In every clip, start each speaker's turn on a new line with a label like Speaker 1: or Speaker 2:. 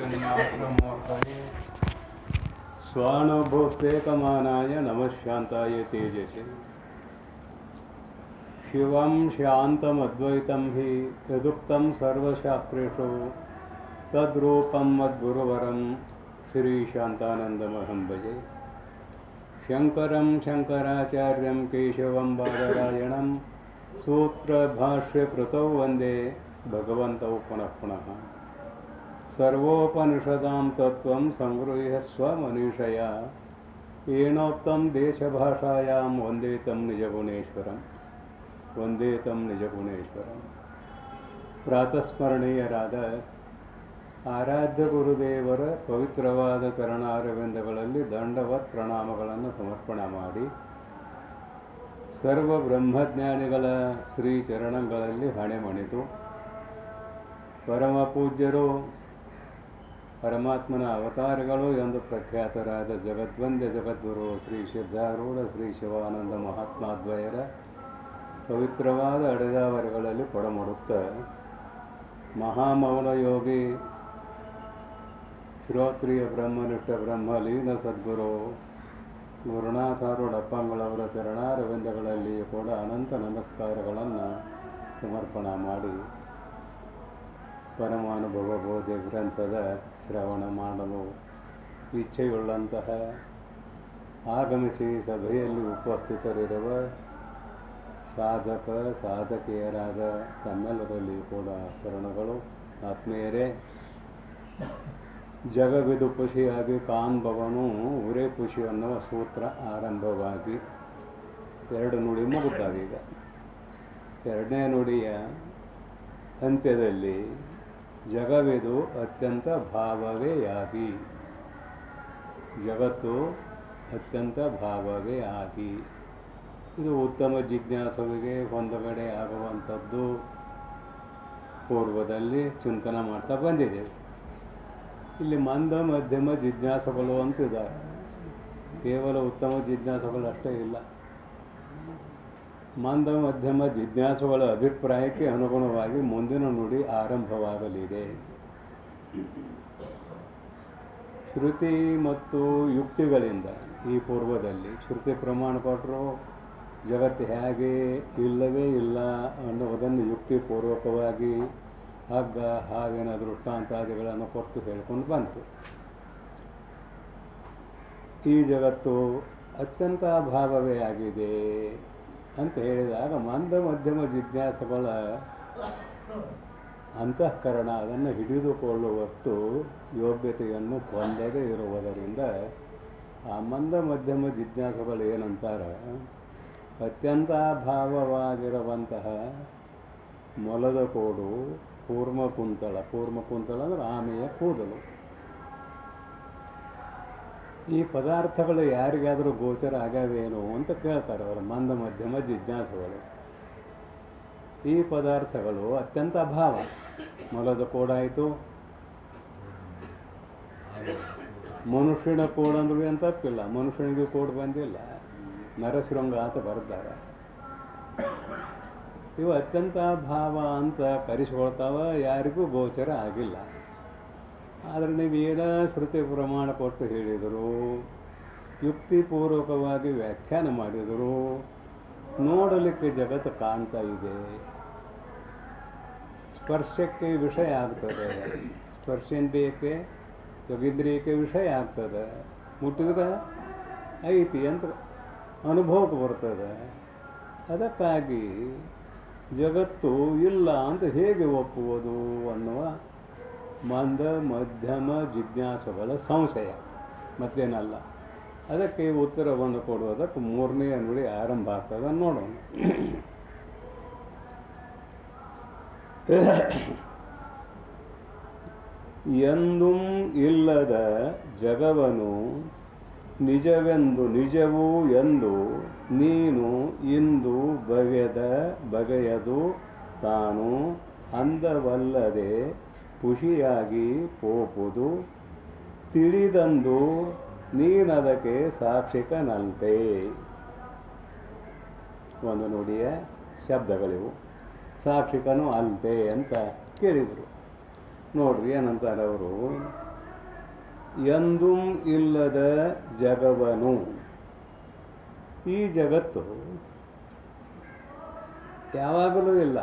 Speaker 1: जगन्नाथमूर्तये स्वानुभूतेकमानाय नमः शान्ताय तेजसे शिवं शान्तमद्वैतं हि यदुक्तं सर्वशास्त्रेषु तद्रूपं मद्गुरुवरं श्रीशान्तानन्दमहं भजे शङ्करं शङ्कराचार्यं केशवं बादरायणं सूत्रभाष्यकृतौ वन्दे भगवन्तौ पुनः पुनः सर्वोपनिषदां तत्त्वं संगृह्य स्वमनीषया येनोक्तं देशभाषायां वन्दे तं निजगुणेश्वरं वन्दे तं निजगुणेश्वरं ಪ್ರಾತಸ್ಮರಣೀಯರಾದ ಆರಾಧ್ಯ ಗುರುದೇವರ ಪವಿತ್ರವಾದ ಚರಣಾರವಿಂದಗಳಲ್ಲಿ ದಂಡವತ್ ಪ್ರಣಾಮಗಳನ್ನು ಸಮರ್ಪಣೆ ಮಾಡಿ ಸರ್ವ ಬ್ರಹ್ಮಜ್ಞಾನಿಗಳ ಶ್ರೀ ಚರಣಗಳಲ್ಲಿ ಹಣೆ ಮಣಿದು ಪರಮ ಪೂಜ್ಯರು ಪರಮಾತ್ಮನ ಅವತಾರಗಳು ಎಂದು ಪ್ರಖ್ಯಾತರಾದ ಜಗದ್ವಂದ್ಯ ಜಗದ್ಗುರು ಶ್ರೀ ಸಿದ್ಧಾರೂಢ ಶ್ರೀ ಶಿವಾನಂದ ಮಹಾತ್ಮಾದ್ವಯರ ಪವಿತ್ರವಾದ ಅಡೆದಾವರೆಗಳಲ್ಲಿ ಕೊಡಮಡುತ್ತ ಮಹಾಮೌನ ಯೋಗಿ ಶ್ರೋತ್ರಿಯ ಬ್ರಹ್ಮನಿಷ್ಠ ಬ್ರಹ್ಮಲೀನ ಸದ್ಗುರು ಗುರುನಾಥಾರೂಢಪ್ಪಂಗಳವರ ಚರಣಾರವಿಂದಗಳಲ್ಲಿಯೂ ಕೂಡ ಅನಂತ ನಮಸ್ಕಾರಗಳನ್ನು ಸಮರ್ಪಣೆ ಮಾಡಿ ಪರಮಾನುಭವ ಬೋಧಿ ಗ್ರಂಥದ ಶ್ರವಣ ಮಾಡಲು ಇಚ್ಛೆಯುಳ್ಳಂತಹ ಆಗಮಿಸಿ ಸಭೆಯಲ್ಲಿ ಉಪಸ್ಥಿತರಿರುವ ಸಾಧಕ ಸಾಧಕಿಯರಾದ ತಮ್ಮೆಲ್ಲರಲ್ಲಿ ಕೂಡ ಶರಣಗಳು ಆತ್ಮೀಯರೇ. ಜಗವಿದು ಖುಷಿಯಾಗಿ ಕಾಣ್ಬವನು ಉರೇ ಖುಷಿ ಅನ್ನುವ ಸೂತ್ರ ಆರಂಭವಾಗಿ 2 ನುಡಿ ಮುಗುತ್ತಾವೀಗ. 2ನೇ ನುಡಿಯ ಅಂತ್ಯದಲ್ಲಿ ಜಗವಿದು ಅತ್ಯಂತ ಭಾವವೇ ಜಗತ್ತು ಅತ್ಯಂತ ಭಾವವೇ ಆಗಿ, ಇದು ಉತ್ತಮ ಜಿಜ್ಞಾಸುವಿಗೆ ಹೊಂದಗಡೆ ಆಗುವಂಥದ್ದು ಪೂರ್ವದಲ್ಲಿ ಚಿಂತನೆ ಮಾಡ್ತಾ ಬಂದಿದ್ದೇವೆ. ಇಲ್ಲಿ ಮಂದ ಮಧ್ಯಮ ಜಿಜ್ಞಾಸುಗಳು ಅಂತಿದ್ದಾರೆ. ಕೇವಲ ಉತ್ತಮ ಜಿಜ್ಞಾಸುಗಳು ಅಷ್ಟೇ ಇಲ್ಲ, ಮಂದ ಮಧ್ಯಮ ಜಿಜ್ಞಾಸುಗಳ ಅಭಿಪ್ರಾಯಕ್ಕೆ ಅನುಗುಣವಾಗಿ ಮುಂದಿನ ನುಡಿ ಆರಂಭವಾಗಲಿದೆ. ಶ್ರುತಿ ಮತ್ತು ಯುಕ್ತಿಗಳಿಂದ ಈ ಪೂರ್ವದಲ್ಲಿ ಶ್ರುತಿ ಪ್ರಮಾಣ ಕೊಟ್ಟರು ಜಗತ್ತು ಹೇಗೆ ಇಲ್ಲವೇ ಇಲ್ಲ ಅನ್ನುವುದನ್ನು ಯುಕ್ತಿಪೂರ್ವಕವಾಗಿ ಹಗ್ಗ ಹಾವಿನ ದೃಷ್ಟಾಂತಾದಿಗಳನ್ನು ಕೊಟ್ಟು ಹೇಳ್ಕೊಂಡು ಬಂತು. ಈ ಜಗತ್ತು ಅತ್ಯಂತ ಭಾವವೇ ಆಗಿದೆ ಅಂತ ಹೇಳಿದಾಗ ಮಂದ ಮಧ್ಯಮ ಜಿಜ್ಞಾಸುಗಳ ಅಂತಃಕರಣ ಅದನ್ನು ಹಿಡಿದುಕೊಳ್ಳುವಷ್ಟು ಯೋಗ್ಯತೆಯನ್ನು ಹೊಂದದೇ ಇರುವುದರಿಂದ ಆ ಮಂದ ಮಧ್ಯಮ ಜಿಜ್ಞಾಸುಗಳು ಏನಂತಾರೆ, ಅತ್ಯಂತ ಭಾವವಾಗಿರುವಂತಹ ಮೊಲದ ಕೋಡು ಕೂರ್ಮಕುಂತಳ ಅಂದರೆ ಆಮೆಯ ಕೂದಲು, ಈ ಪದಾರ್ಥಗಳು ಯಾರಿಗಾದರೂ ಗೋಚರ ಆಗ್ಯಾವೇನು ಅಂತ ಕೇಳ್ತಾರೆ ಅವರು ಮಂದ ಮಧ್ಯಮ ಜಿಜ್ಞಾಸುಗಳು. ಈ ಪದಾರ್ಥಗಳು ಅತ್ಯಂತ ಭಾವ, ಮೊಲದ ಕೋಡಾಯಿತು, ಮನುಷ್ಯನ ಕೋಡ್ ಅಂದ್ರೂ ಏನು ತಪ್ಪಿಲ್ಲ, ಮನುಷ್ಯನಿಗೆ ಕೋಡ್ ಬಂದಿಲ್ಲ, ನರಶೃಂಗ ಅಂತ ಬರ್ತಾರೆ. ಇವು ಅತ್ಯಂತ ಭಾವ ಅಂತ ಕರೆಸ್ಕೊಳ್ತಾವ, ಯಾರಿಗೂ ಗೋಚರ ಆಗಿಲ್ಲ. ಆದರೆ ನೀವೇನ ಶ್ರುತಿ ಪ್ರಮಾಣ ಕೊಟ್ಟು ಹೇಳಿದರು, ಯುಕ್ತಿಪೂರ್ವಕವಾಗಿ ವ್ಯಾಖ್ಯಾನ ಮಾಡಿದರು, ನೋಡಲಿಕ್ಕೆ ಜಗತ್ತು ಕಾಣ್ತಾ ಇದೆ, ಸ್ಪರ್ಶಕ್ಕೆ ವಿಷಯ ಆಗ್ತದೆ, ಸ್ಪರ್ಶೇಂದ್ರಿಯಕ್ಕೆ ತ್ವಗಿಂದ್ರಿಯಕ್ಕೆ ವಿಷಯ ಆಗ್ತದೆ, ಮುಟ್ಟಿದ್ರೆ ಐತಿ ಅಂತ ಅನುಭವಕ್ಕೆ ಬರ್ತದೆ. ಅದಕ್ಕಾಗಿ ಜಗತ್ತು ಇಲ್ಲ ಅಂತ ಹೇಗೆ ಒಪ್ಪುವುದು ಅನ್ನುವ ಮಂದ ಮಧ್ಯಮ ಜಿಜ್ಞಾಸುಗಳ ಸಂಶಯ, ಮತ್ತೇನಲ್ಲ. ಅದಕ್ಕೆ ಉತ್ತರವನ್ನು ಕೊಡುವುದಕ್ಕೆ 3ನೇ ನುಡಿ ಆರಂಭ ಆಗ್ತದೆ, ನೋಡೋಣ. ಎಂದೂ ಇಲ್ಲದ ಜಗವನು ನಿಜವೆಂದು ನಿಜವೂ ಎಂದು ನೀನು ಇಂದು ಬಗೆಯದು ತಾನು ಅಂದವಲ್ಲದೆ ಖುಷಿಯಾಗಿ ಪೋಪುದು ತಿಳಿದಂದು ನೀನದಕ್ಕೆ ಸಾಕ್ಷಿಕನಂತೆ. ಒಂದು ನುಡಿಯ ಶಬ್ದಗಳಿವು. ಸಾಕ್ಷಿಕನು ಅಲ್ಪೆ ಅಂತ ಕೇಳಿದರು. ನೋಡ್ರಿ ಏನಂತಾರೆ ಅವರು, ಎಂದೂ ಇಲ್ಲದ ಜಗವನು. ಈ ಜಗತ್ತು ಯಾವಾಗಲೂ ಇಲ್ಲ.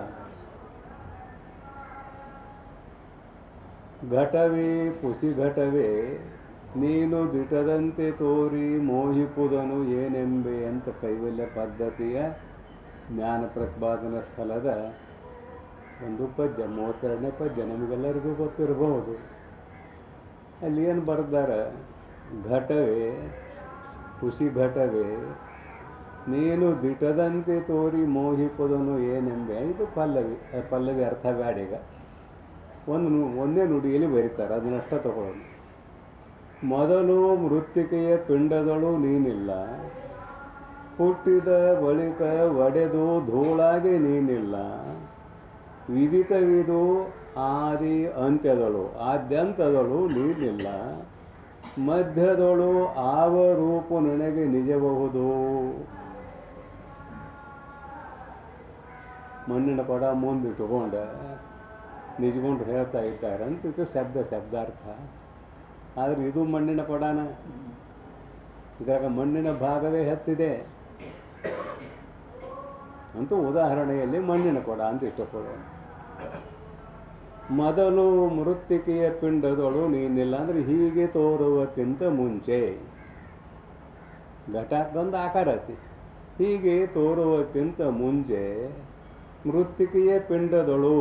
Speaker 1: ಘಟವೇ ಪುಸಿಘಟವೇ ನೀನು ದಿಟದಂತೆ ತೋರಿ ಮೋಹಿಪುದನು ಏನೆಂಬೆ ಅಂತ ಕೈವಲ್ಯ ಪದ್ಧತಿಯ ಜ್ಞಾನ ಪ್ರತಿಪಾದನಾ ಸ್ಥಳದ ಒಂದು ಪದ್ಯ, 32ನೇ ಪದ್ಯ, ನಮಗೆಲ್ಲರಿಗೂ ಗೊತ್ತಿರಬಹುದು. ಅಲ್ಲಿ ಏನು ಬರೆದಾರ? ಘಟವೇ ಪುಸಿಘಟವೇ ನೀನು ದಿಟದಂತೆ ತೋರಿ ಮೋಹಿಪುದನು ಏನೆಂಬೆ. ಇದು ಪಲ್ಲವಿ. ಪಲ್ಲವಿ ಅರ್ಥ ಬ್ಯಾಡೀಗ. ಒಂದೇ ನುಡಿಯಲ್ಲಿ ಬರೀತಾರೆ, ಅದನ್ನಷ್ಟ ತಗೊಳ್ಳೋದು. ಮೊದಲು ಮೃತ್ತಿಕೆಯ ಪಿಂಡದಳು ನೀನಿಲ್ಲ, ಹುಟ್ಟಿದ ಬಳಿಕ ಒಡೆದು ಧೂಳಾಗಿ ನೀನಿಲ್ಲ, ವಿದಿತವಿದು ಆದಿ ಅಂತ್ಯದಳು ಆದ್ಯಂತದಳು ನೀನಿಲ್ಲ, ಮಧ್ಯದಳು ಆವ ರೂಪು ನನಗೆ ನಿಜಬಹುದು. ಮಣ್ಣಿನ ಕೊಡ ಮುಂದಿಟ್ಟುಕೊಂಡ ನಿಜಗೊಂಡು ಹೇಳ್ತಾ ಇದ್ದಾರೆ ಅಂತ ಇದು ಶಬ್ದಾರ್ಥ. ಆದರೆ ಇದು ಮಣ್ಣಿನ ಕೊಡನ, ಇದ್ರಾಗ ಮಣ್ಣಿನ ಭಾಗವೇ ಹೆಚ್ಚಿದೆ ಅಂತೂ ಉದಾಹರಣೆಯಲ್ಲಿ ಮಣ್ಣಿನ ಕೊಡ ಅಂತ ಇಟ್ಟುಕೊಳ್ಳೋಣ. ಮೊದಲು ಮೃತ್ತಿಕೆಯ ಪಿಂಡದಳು ನೀನಿಲ್ಲ ಅಂದರೆ ಹೀಗೆ ತೋರುವಕ್ಕಿಂತ ಮುಂಚೆ, ಘಟಕ್ಕೊಂದು ಆಕಾರ ಐತಿ, ಹೀಗೆ ತೋರುವಕ್ಕಿಂತ ಮುಂಚೆ ಮೃತ್ತಿಕೆಯ ಪಿಂಡದಳು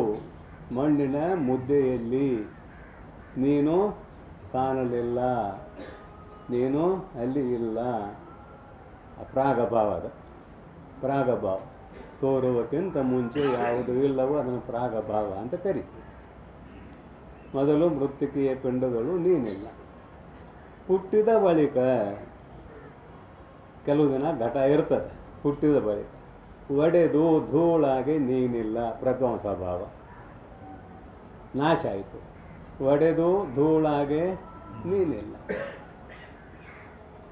Speaker 1: ಮಣ್ಣಿನ ಮುದ್ದೆಯಲ್ಲಿ ನೀನು ಕಾಣಲಿಲ್ಲ, ನೀನು ಅಲ್ಲಿ ಇಲ್ಲ. ಪ್ರಾಗಭಾವದ ಪ್ರಾಗಭಾವ, ತೋರುವಕ್ಕಿಂತ ಮುಂಚೆ ಯಾವುದು ಇಲ್ಲವೋ ಅದನ್ನು ಪ್ರಾಗಭಾವ ಅಂತ ಕರೀತೀವಿ. ಮೊದಲು ಮೃತ್ತಿಕೆಯ ಪಿಂಡದಳು ನೀನಿಲ್ಲ, ಹುಟ್ಟಿದ ಬಳಿಕ ಕೆಲವು ದಿನ ಘಟ ಇರ್ತದೆ, ಹುಟ್ಟಿದ ಬಳಿಕ ಒಡೆದು ಧೂಳಾಗಿ ನೀನಿಲ್ಲ, ಪ್ರಧ್ವಂಸ ಭಾವ ನಾಶ ಆಯಿತು. ಒಡೆದು ಧೂಳಾಗೆ ನೀನಿಲ್ಲ.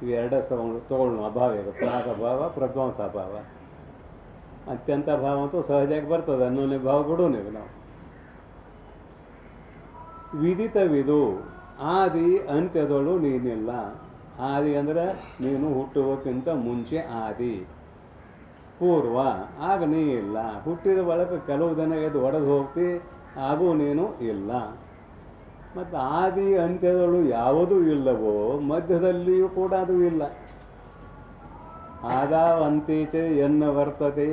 Speaker 1: ಇವೆರಡ ತಗೊಳ್ಳೋಣ ಅಭಾವ. ಈಗ ಪ್ರಾಗಭಾವ, ಪ್ರಧ್ವಂಸ ಭಾವ. ಅತ್ಯಂತ ಭಾವ ಅಂತೂ ಸಹಜವಾಗಿ ಬರ್ತದೆ, ಅನ್ನೋನೇ ಭಾವ ಬಿಡೋಣ ಈಗ ನಾವು. ವಿದಿತವಿದು ಆದಿ ಅಂತ್ಯದಳು ನೀನಿಲ್ಲ. ಆದಿ ಅಂದರೆ ನೀನು ಹುಟ್ಟುವಕ್ಕಿಂತ ಮುಂಚೆ ಆದಿ, ಪೂರ್ವ ಆಗ ನೀ ಇಲ್ಲ. ಹುಟ್ಟಿದ ಬಳಿಕ ಕೆಲವು ದಿನ ಎದ್ದು ಒಡೆದು ಹೋಗ್ತಿ, ಹಾಗೂ ನೀನು ಇಲ್ಲ. ಮತ್ತು ಆದಿ ಅಂತ್ಯದಳು ಯಾವುದೂ ಇಲ್ಲವೋ ಮಧ್ಯದಲ್ಲಿಯೂ ಕೂಡ ಅದು ಇಲ್ಲ. ಆದಾವಂತೀಚೆ ಎನ್ನ ವರ್ತತೆ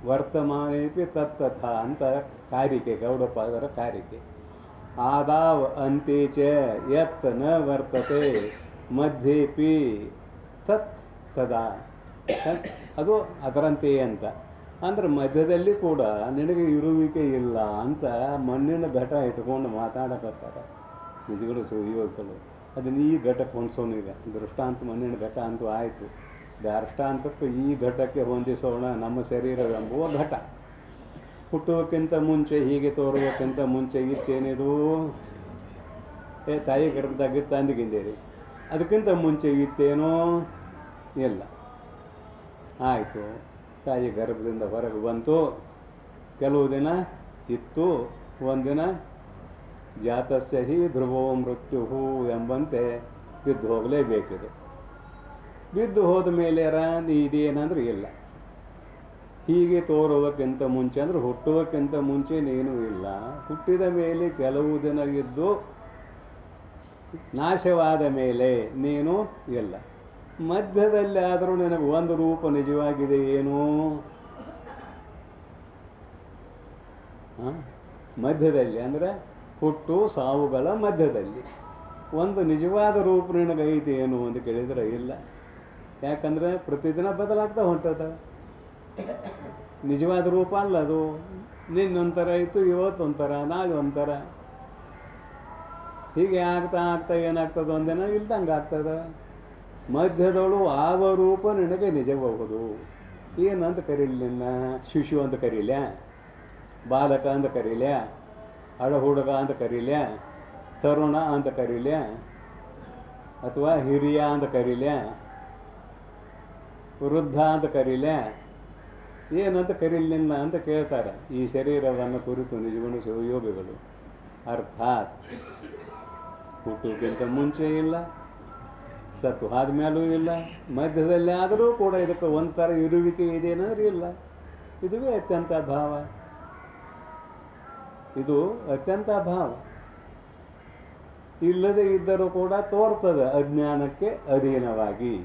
Speaker 1: ವರ್ತಮಾನೇಪಿ ತತ್ತಥ ಅಂತ ಕಾರಿಕೆ, ಗೌಡಪಾದರ ಕಾರಿಕೆ. ಆದಾವ್ ಅಂತೀಚೆ ಯತ್ ನ ವರ್ತತೆ ಮಧ್ಯೇಪಿ ತತ್ ತದಾ, ಅದು ಅದರಂತೆಯೇ ಅಂತ. ಅಂದ್ರೆ ಮಧ್ಯದಲ್ಲಿ ಕೂಡ ನಿನಗೆ ಇರುವಿಕೆ ಇಲ್ಲ ಅಂತ ಮಣ್ಣಿನ ಘಟ ಇಟ್ಕೊಂಡು ಮಾತಾಡಕತ್ತಾರೆ ನಿಜಗಳು ಸುಯೋಗಗಳು. ಅದನ್ನು ಈ ಘಟಕ್ಕೆ ಹೊಂದಿಸೋಣ. ಈಗ ದೃಷ್ಟಾಂತ ಮಣ್ಣಿನ ಘಟ ಅಂತೂ ಆಯಿತು, ದಾರ್ಷ್ಟಾಂತಕ್ಕೂ ಈ ಘಟಕ್ಕೆ ಹೊಂದಿಸೋಣ ನಮ್ಮ ಶರೀರವೆಂಬುವ ಘಟ. ಹುಟ್ಟುವಕ್ಕಿಂತ ಮುಂಚೆ, ಹೀಗೆ ತೋರುವಕ್ಕಿಂತ ಮುಂಚೆ ಇತ್ತೇನಿದು? ತಾಯಿ ಗರ್ಭದಾಗಿತ್ತು ಅಂದಿಗಿಂದೇರಿ, ಅದಕ್ಕಿಂತ ಮುಂಚೆ ಇತ್ತೇನೋ? ಇಲ್ಲ. ಆಯಿತು, ತಾಯಿ ಗರ್ಭದಿಂದ ಹೊರಗೆ ಬಂತು, ಕೆಲವು ದಿನ ಇತ್ತು, ಒಂದಿನ ಜಾತಸ್ಯ ಹಿ ಧ್ರುವೋ ಮೃತ್ಯು ಎಂಬಂತೆ ಬಿದ್ದು ಹೋಗಲೇಬೇಕಿದು. ಬಿದ್ದು ಹೋದ ಮೇಲೆ ಇದೇನಂದ್ರೆ ಇಲ್ಲ. ಹೀಗೆ ತೋರುವಕ್ಕಿಂತ ಮುಂಚೆ ಅಂದರೆ ಹುಟ್ಟುವಕ್ಕಿಂತ ಮುಂಚೆ ನೀನು ಇಲ್ಲ, ಹುಟ್ಟಿದ ಮೇಲೆ ಕೆಲವು ದಿನ ಇದ್ದು ನಾಶವಾದ ಮೇಲೆ ನೀನು ಇಲ್ಲ. ಮಧ್ಯದಲ್ಲಿ ಆದರೂ ನಿನಗೆ ಒಂದು ರೂಪ ನಿಜವಾಗಿದೆ ಏನು? ಮಧ್ಯದಲ್ಲಿ ಅಂದರೆ ಹುಟ್ಟು ಸಾವುಗಳ ಮಧ್ಯದಲ್ಲಿ ಒಂದು ನಿಜವಾದ ರೂಪ ನಿನಗೈತೆ ಏನು ಅಂತ ಕೇಳಿದರೆ ಇಲ್ಲ. ಯಾಕಂದರೆ ಪ್ರತಿದಿನ ಬದಲಾಗ್ತಾ ಹೊಂಟದ. ನಿಜವಾದ ರೂಪ ಅಲ್ಲ ಅದು. ನಿನ್ನೊಂಥರ ಇತ್ತು, ಇವತ್ತೊಂಥರ, ನಾಳೆ ಒಂಥರ, ಹೀಗೆ ಆಗ್ತಾ ಆಗ್ತಾ ಏನಾಗ್ತದೆ, ಒಂದಿನ ಇಲ್ದಂಗೆ ಆಗ್ತದೆ. ಮಧ್ಯದಳು ಆವ ರೂಪ ನಿನಗೆ ನಿಜಬಹುದು. ಏನಂತ ಕರೀಲಿ ನಿನ್ನ? ಶಿಶು ಅಂತ ಕರೀಲ್ಯಾ, ಬಾಲಕ ಅಂತ ಕರೀಲ್ಯಾ, ಹುಡುಗ ಅಂತ ಕರೀಲ್ಯಾ, ತರುಣ ಅಂತ ಕರೀಲ್ಯಾ, ಅಥವಾ ಹಿರಿಯ ಅಂತ ಕರೀಲ್ಯಾ, ವೃದ್ಧ ಅಂತ ಕರೀಲ್ಯಾ? ಏನಂತ ಕರೀಲಿಲ್ಲ ಅಂತ ಕೇಳ್ತಾರೆ ಈ ಶರೀರವನ್ನು ಕುರಿತು ನಿಜಗುಣ ಶಿವಯೋಗಿಗಳು. ಅರ್ಥಾತ್ ಹುಟ್ಟೋಕ್ಕಿಂತ ಮುಂಚೆ ಇಲ್ಲ, ಸತ್ತು ಆದ್ಮೇಲೂ ಇಲ್ಲ, ಮಧ್ಯದಲ್ಲಿ ಆದರೂ ಕೂಡ ಇದಕ್ಕೆ ಒಂಥರ ಇರುವಿಕೆ ಇದೇನಾದ್ರೂ ಇಲ್ಲ. ಇದುವೇ ಅತ್ಯಂತ ಭಾವ. ಇದು ಅತ್ಯಂತ ಭಾವ. ಇಲ್ಲದೆ ಇದ್ದರೂ ಕೂಡ ತೋರ್ತದೆ, ಅಜ್ಞಾನಕ್ಕೆ ಅಧೀನವಾಗಿ,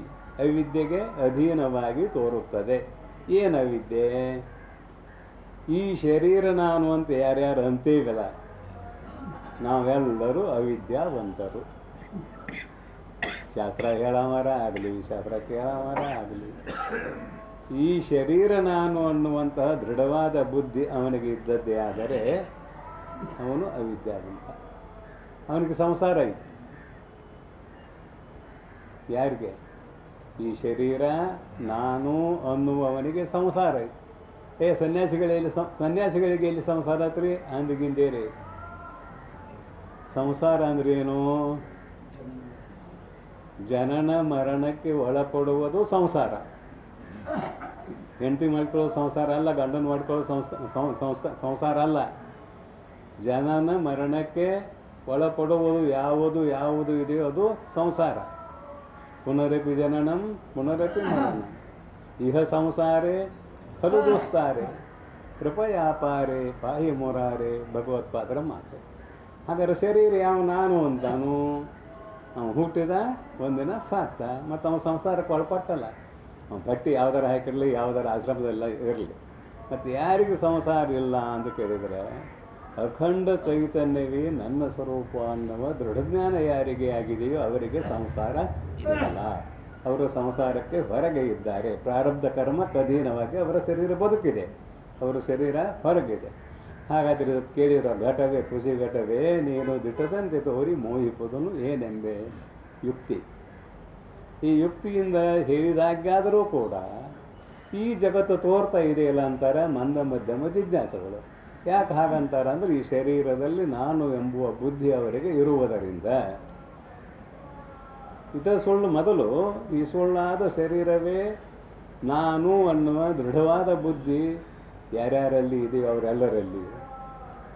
Speaker 1: ಅವಿದ್ಯೆಗೆ ಅಧೀನವಾಗಿ ತೋರುತ್ತದೆ. ಏನು ಅವಿದ್ಯೆ? ಈ ಶರೀರ ನಾನು ಅಂತ ಯಾರ್ಯಾರು ಅಂತೀವಲ್ಲ, ನಾವೆಲ್ಲರೂ ಅವಿದ್ಯಾವಂತರು. ಶಾಸ್ತ್ರ ಹೇಳೋವರ ಆಗಲಿ, ಶಾಸ್ತ್ರ ಕೇಳೋವರ ಆಗಲಿ, ಈ ಶರೀರ ನಾನು ಅನ್ನುವಂತಹ ದೃಢವಾದ ಬುದ್ಧಿ ಅವನಿಗೆ ಇದ್ದದ್ದೇ ಆದರೆ ಅವನು ಅವಿದ್ಯಾವಂತ. ಅವನಿಗೆ ಸಂಸಾರ ಐತಿ. ಯಾರಿಗೆ? ಈ ಶರೀರ ನಾನು ಅನ್ನುವವನಿಗೆ ಸಂಸಾರ ಐತಿ. ಸನ್ಯಾಸಿಗಳಿಗೆ ಎಲ್ಲಿ ಸಂಸಾರ ಆತ್ರಿ? ಅಂದಿಗಿಂದೇರಿ. ಸಂಸಾರ ಅಂದ್ರೇನು? ಜನನ ಮರಣಕ್ಕೆ ಒಳಪಡುವುದು ಸಂಸಾರ. ಹೆಂಡತಿ ಮಾಡ್ಕೊಳ್ಳೋದು ಸಂಸಾರ ಅಲ್ಲ, ಗಂಡನ ಮಾಡ್ಕೊಳ್ಳೋದು ಸಂಸಾರ ಅಲ್ಲ. ಜನನ ಮರಣಕ್ಕೆ ಒಳಪಡುವುದು ಯಾವುದು ಇದೆಯೋ ಅದು ಸಂಸಾರ. ಪುನರಪಿ ಜನನಂ ಪುನರಪಿ ಮರಣಂ ಇಹ ಸಂಸಾರೇ ಖಲು ದುಸ್ತಾರೆ ಕೃಪಯಾಪಾರೆ ಪಾಹಿ ಮೊರಾರೆ ಭಗವತ್ಪಾದರ ಮಾತು. ಹಾಗಾದ್ರೆ ಶರೀರ ಯಾವ ನಾನು ಅಂತಾನು? ಅವನು ಹುಟ್ಟಿದ ಒಂದಿನ ಸಾಕ್ತ, ಮತ್ತು ಅವನ ಸಂಸಾರಕ್ಕೆ ಒಳಪಟ್ಟಲ್ಲ. ಅವನು ಬಟ್ಟೆ ಯಾವ್ದಾರ ಹಾಕಿರಲಿ, ಯಾವ್ದಾರ ಆಶ್ರಮದಲ್ಲ ಇರಲಿ, ಮತ್ತು ಯಾರಿಗೂ ಸಂಸಾರ ಇಲ್ಲ ಅಂತ ಕೇಳಿದರೆ, ಅಖಂಡ ಚೈತನ್ಯವೇ ನನ್ನ ಸ್ವರೂಪ ಅನ್ನುವ ದೃಢಜ್ಞಾನ ಯಾರಿಗೆ ಆಗಿದೆಯೋ ಅವರಿಗೆ ಸಂಸಾರ ಇಲ್ಲ. ಅವರು ಸಂಸಾರಕ್ಕೆ ಹೊರಗೆ ಇದ್ದಾರೆ. ಪ್ರಾರಬ್ಧ ಕರ್ಮ ಅಧೀನವಾಗಿ ಅವರ ಶರೀರ ಬದುಕಿದೆ, ಅವರ ಶರೀರ ಹೊರಗಿದೆ. ಹಾಗಾದರೆ ಕೇಳಿರೋ ಘಟವೇ ಖುಷಿ ಘಟವೇ ನೀನು ದಿಟ್ಟದಂತೆ ತೋರಿ ಮೋಹಿಪುದನು ಏನೆಂಬೆ ಯುಕ್ತಿ. ಈ ಯುಕ್ತಿಯಿಂದ ಹೇಳಿದಾಗಾದರೂ ಕೂಡ ಈ ಜಗತ್ತು ತೋರ್ತಾ ಇದೆಯಲ್ಲ ಅಂತಾರೆ ಮಂದ ಮಧ್ಯಮ ಜಿಜ್ಞಾಸುಗಳು. ಯಾಕೆ ಹಾಗಂತಾರ ಅಂದರೆ, ಈ ಶರೀರದಲ್ಲಿ ನಾನು ಎಂಬುವ ಬುದ್ಧಿ ಅವರಿಗೆ ಇರುವುದರಿಂದ. ಇದು ಸುಳ್ಳು. ಮೊದಲು ಈ ಸುಳ್ಳಾದ ಶರೀರವೇ ನಾನು ಅನ್ನುವ ದೃಢವಾದ ಬುದ್ಧಿ ಯಾರ್ಯಾರಲ್ಲಿ ಇದೆಯೋ ಅವರೆಲ್ಲರಲ್ಲಿ